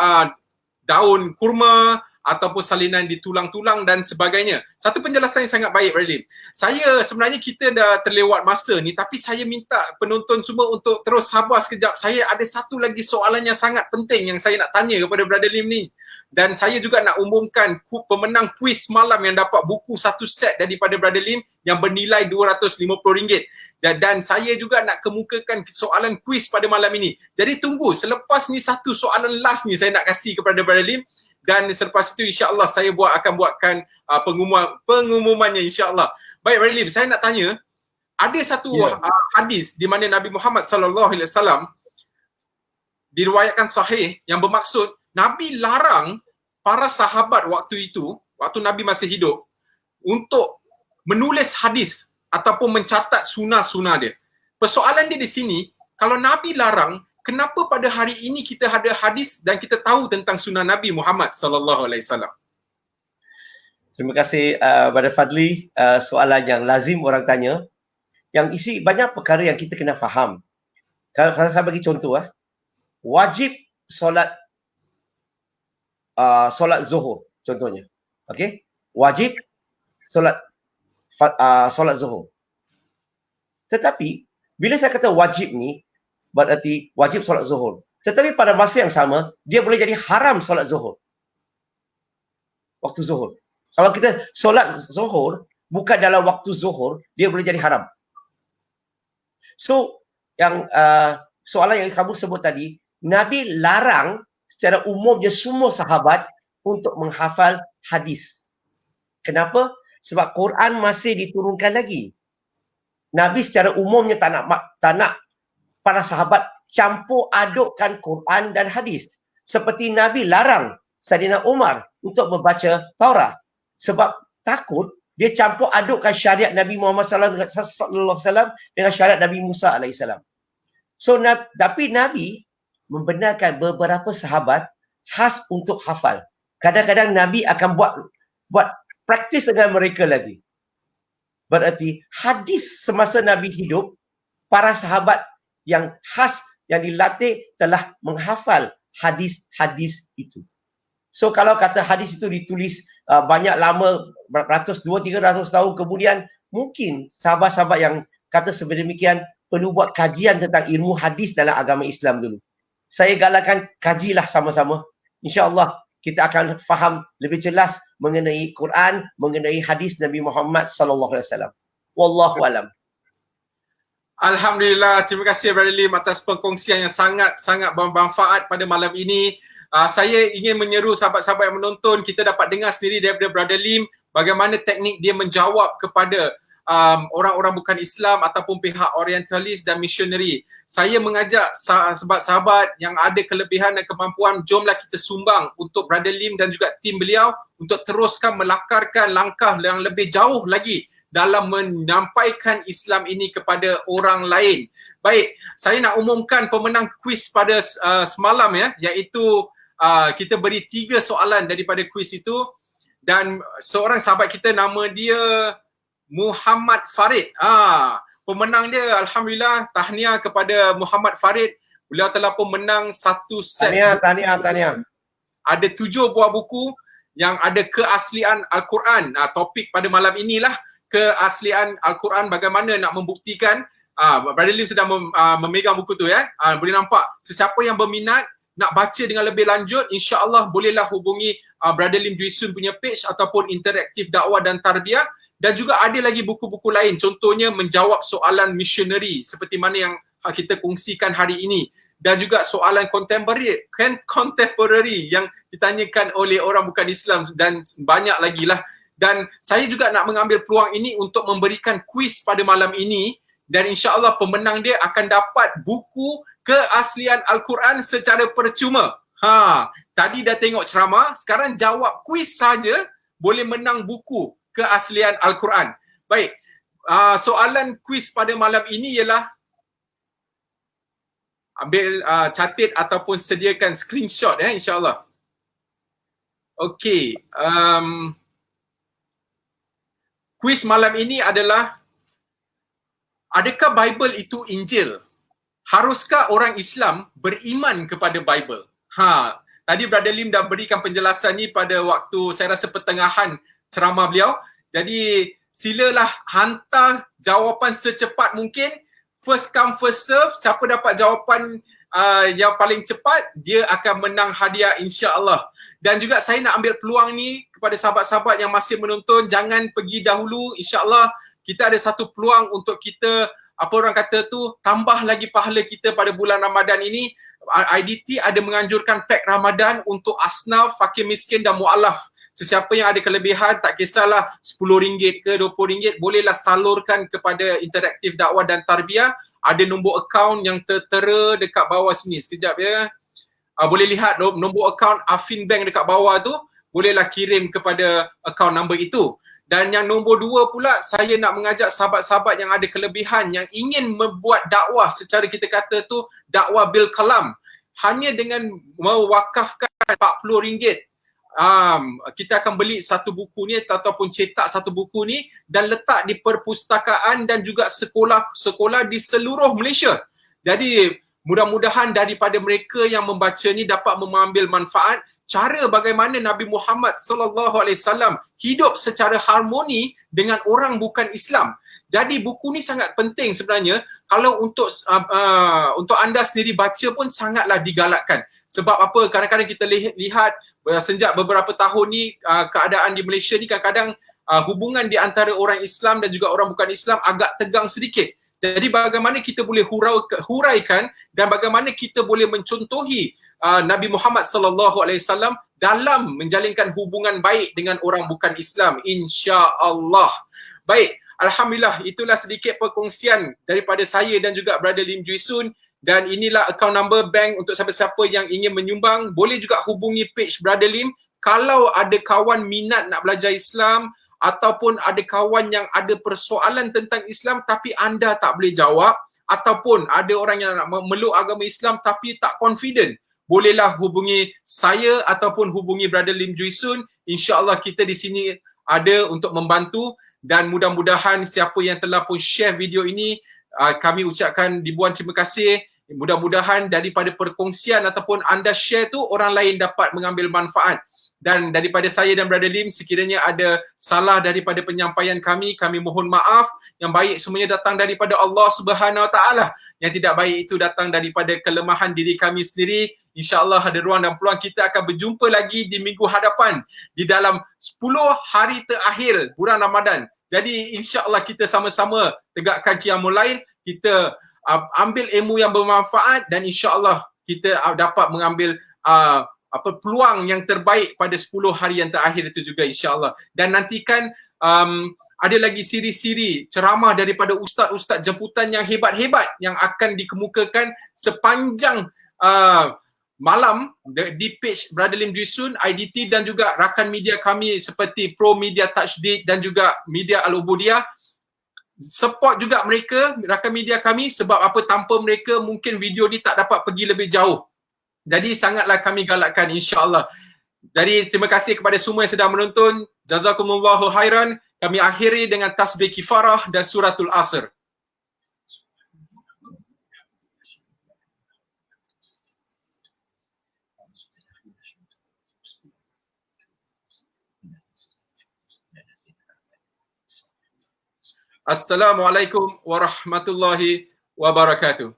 daun kurma, ataupun salinan di tulang-tulang dan sebagainya. Satu penjelasan yang sangat baik, Brother. Saya sebenarnya kita dah terlewat masa ni, tapi saya minta penonton semua untuk terus sabar sekejap. Saya ada satu lagi soalan yang sangat penting yang saya nak tanya kepada Brother Lim ni. Dan saya juga nak umumkan pemenang kuis malam yang dapat buku satu set daripada Brother Lim yang bernilai RM250. Dan saya juga nak kemukakan soalan kuis pada malam ini. Jadi tunggu, selepas ni satu soalan last ni saya nak kasih kepada Brother Lim. Dan selepas itu insya-Allah saya akan buatkan pengumumannya insya-Allah. Baik Brother Lim, saya nak tanya, ada satu hadis di mana Nabi Muhammad sallallahu alaihi wasallam diriwayatkan sahih yang bermaksud Nabi larang para sahabat waktu itu, waktu Nabi masih hidup, untuk menulis hadis ataupun mencatat sunnah-sunnah dia. Persoalan dia di sini, kalau Nabi larang, kenapa pada hari ini kita ada hadis dan kita tahu tentang sunnah Nabi Muhammad sallallahu alaihi wasallam? Terima kasih Brother Fadli. Soalan yang lazim orang tanya, yang isi banyak perkara yang kita kena faham. Kalau saya bagi contoh, wajib solat zuhur contohnya. Okey? Wajib solat zuhur. Tetapi bila saya kata wajib ni, berarti wajib solat zuhur. Tetapi pada masa yang sama, dia boleh jadi haram solat zuhur. Waktu zuhur. Kalau kita solat zuhur, bukan dalam waktu zuhur, dia boleh jadi haram. So, yang soalan yang kamu sebut tadi, Nabi larang secara umumnya semua sahabat untuk menghafal hadis. Kenapa? Sebab Quran masih diturunkan lagi. Nabi secara umumnya tak nak para sahabat campur adukkan Quran dan hadis. Seperti Nabi larang Saidina Umar untuk membaca Taurat. Sebab takut dia campur adukkan syariat Nabi Muhammad sallallahu alaihi wasallam dengan syariat Nabi Musa alaihi salam. So, tapi Nabi membenarkan beberapa sahabat khas untuk hafal. Kadang-kadang Nabi akan buat praktis dengan mereka lagi. Berarti hadis semasa Nabi hidup, para sahabat yang khas, yang dilatih telah menghafal hadis-hadis itu. So kalau kata hadis itu ditulis banyak lama, beratus, 200-300 tahun kemudian, mungkin sahabat-sahabat yang kata sedemikian perlu buat kajian tentang ilmu hadis dalam agama Islam dulu. Saya galakkan kajilah sama-sama. InsyaAllah kita akan faham lebih jelas mengenai Quran, mengenai hadis Nabi Muhammad sallallahu alaihi wasallam. Wallahu alam. Alhamdulillah, terima kasih Brother Lim atas perkongsian yang sangat bermanfaat pada malam ini. Saya ingin menyeru sahabat-sahabat yang menonton, kita dapat dengar sendiri daripada Brother Lim bagaimana teknik dia menjawab kepada orang-orang bukan Islam ataupun pihak orientalis dan missionary. Saya mengajak sahabat-sahabat yang ada kelebihan dan kemampuan, jomlah kita sumbang untuk Brother Lim dan juga tim beliau untuk teruskan melakarkan langkah yang lebih jauh lagi dalam menyampaikan Islam ini kepada orang lain. Baik, saya nak umumkan pemenang kuis pada semalam iaitu kita beri 3 soalan daripada kuis itu, dan seorang sahabat kita nama dia Muhammad Farid. Pemenang dia, alhamdulillah, tahniah kepada Muhammad Farid. Beliau telah pun menang satu set. Tahniah. Ada 7 buah buku yang ada keaslian Al-Quran. Topik pada malam inilah keaslian Al-Quran, bagaimana nak membuktikan. Brother Lim sedang memegang buku tu ya. Boleh nampak. Sesiapa yang berminat nak baca dengan lebih lanjut, insya-Allah bolehlah hubungi Brother Lim Dwi Sun punya page ataupun Interaktif Dakwah dan Tarbiyah. Dan juga ada lagi buku-buku lain, contohnya menjawab soalan missionary seperti mana yang kita kongsikan hari ini, dan juga soalan contemporary yang ditanyakan oleh orang bukan Islam, dan banyak lagi lah. Dan saya juga nak mengambil peluang ini untuk memberikan kuis pada malam ini, dan insya-Allah pemenang dia akan dapat buku keaslian Al-Quran secara percuma. Tadi dah tengok ceramah, sekarang jawab kuis saja boleh menang buku keaslian Al-Quran. Baik, soalan kuis pada malam ini ialah, ambil catat ataupun sediakan screenshot insya-Allah. Okey, kuis malam ini adalah, adakah Bible itu Injil? Haruskah orang Islam beriman kepada Bible? Tadi Brother Lim dah berikan penjelasan ni pada waktu saya rasa pertengahan ceramah beliau. Jadi silalah hantar jawapan secepat mungkin. First come first serve. Siapa dapat jawapan yang paling cepat, dia akan menang hadiah insya-Allah. Dan juga saya nak ambil peluang ni kepada sahabat-sahabat yang masih menonton, jangan pergi dahulu. InsyaAllah kita ada satu peluang untuk kita, apa orang kata tu, tambah lagi pahala kita pada bulan Ramadan ini. IDT ada menganjurkan pack Ramadan untuk asnaf, fakir miskin dan mu'alaf. Sesiapa yang ada kelebihan, tak kisahlah RM10 ke RM20, bolehlah salurkan kepada Interaktif Dakwah dan Tarbiyah. Ada nombor akaun yang tertera dekat bawah sini. Sekejap ya. Boleh lihat nombor akaun Affin Bank dekat bawah tu, bolehlah kirim kepada akaun number itu. Dan yang nombor 2 pula, saya nak mengajak sahabat-sahabat yang ada kelebihan, yang ingin membuat dakwah secara kita kata tu dakwah bil kalam, hanya dengan mewakafkan RM40, kita akan beli satu buku ni ataupun cetak satu buku ni dan letak di perpustakaan dan juga sekolah-sekolah di seluruh Malaysia. Jadi mudah-mudahan daripada mereka yang membaca ni dapat mengambil manfaat cara bagaimana Nabi Muhammad sallallahu alaihi wasallam hidup secara harmoni dengan orang bukan Islam. Jadi buku ni sangat penting sebenarnya. Kalau untuk anda sendiri baca pun sangatlah digalakkan. Sebab apa? Kadang-kadang kita lihat sejak beberapa tahun ni keadaan di Malaysia ni kadang-kadang hubungan di antara orang Islam dan juga orang bukan Islam agak tegang sedikit. Jadi bagaimana kita boleh huraikan dan bagaimana kita boleh mencontohi Nabi Muhammad sallallahu alaihi wasallam dalam menjalinkan hubungan baik dengan orang bukan Islam, insya-Allah. Baik, alhamdulillah, itulah sedikit perkongsian daripada saya dan juga Brother Lim Dwi Sun. Dan inilah account number bank untuk siapa-siapa yang ingin menyumbang. Boleh juga hubungi page Brother Lim. Kalau ada kawan minat nak belajar Islam ataupun ada kawan yang ada persoalan tentang Islam tapi anda tak boleh jawab, ataupun ada orang yang nak memeluk agama Islam tapi tak confident, bolehlah hubungi saya ataupun hubungi Brother Lim Dwi Sun. InsyaAllah kita di sini ada untuk membantu. Dan mudah-mudahan siapa yang telah pun share video ini, kami ucapkan ribuan terima kasih. Mudah-mudahan daripada perkongsian ataupun anda share tu, orang lain dapat mengambil manfaat. Dan daripada saya dan Brother Lim, sekiranya ada salah daripada penyampaian kami mohon maaf. Yang baik semuanya datang daripada Allah Subhanahu Wa Taala. Yang tidak baik itu datang daripada kelemahan diri kami sendiri. InsyaAllah ada ruang dan peluang kita akan berjumpa lagi di minggu hadapan di dalam 10 hari terakhir bulan Ramadan. Jadi insyaAllah kita sama-sama tegakkan qiyamul lail, kita ambil ilmu yang bermanfaat dan insyaAllah kita dapat mengambil peluang yang terbaik pada 10 hari yang terakhir itu juga insyaAllah. Dan nantikan ada lagi siri-siri ceramah daripada ustaz-ustaz jemputan yang hebat-hebat yang akan dikemukakan sepanjang malam di page Brother Lim Dwi Sun, IDT dan juga rakan media kami seperti Pro Media Tajdid dan juga Media Al-Ubudiyah. Support juga mereka, rakan media kami, sebab apa, tanpa mereka mungkin video ni tak dapat pergi lebih jauh. Jadi sangatlah kami galakkan insya-Allah. Jadi terima kasih kepada semua yang sedang menonton. Jazakumullahu khairan. Kami akhiri dengan tasbih kifarah dan suratul Asr. Assalamualaikum warahmatullahi wabarakatuh.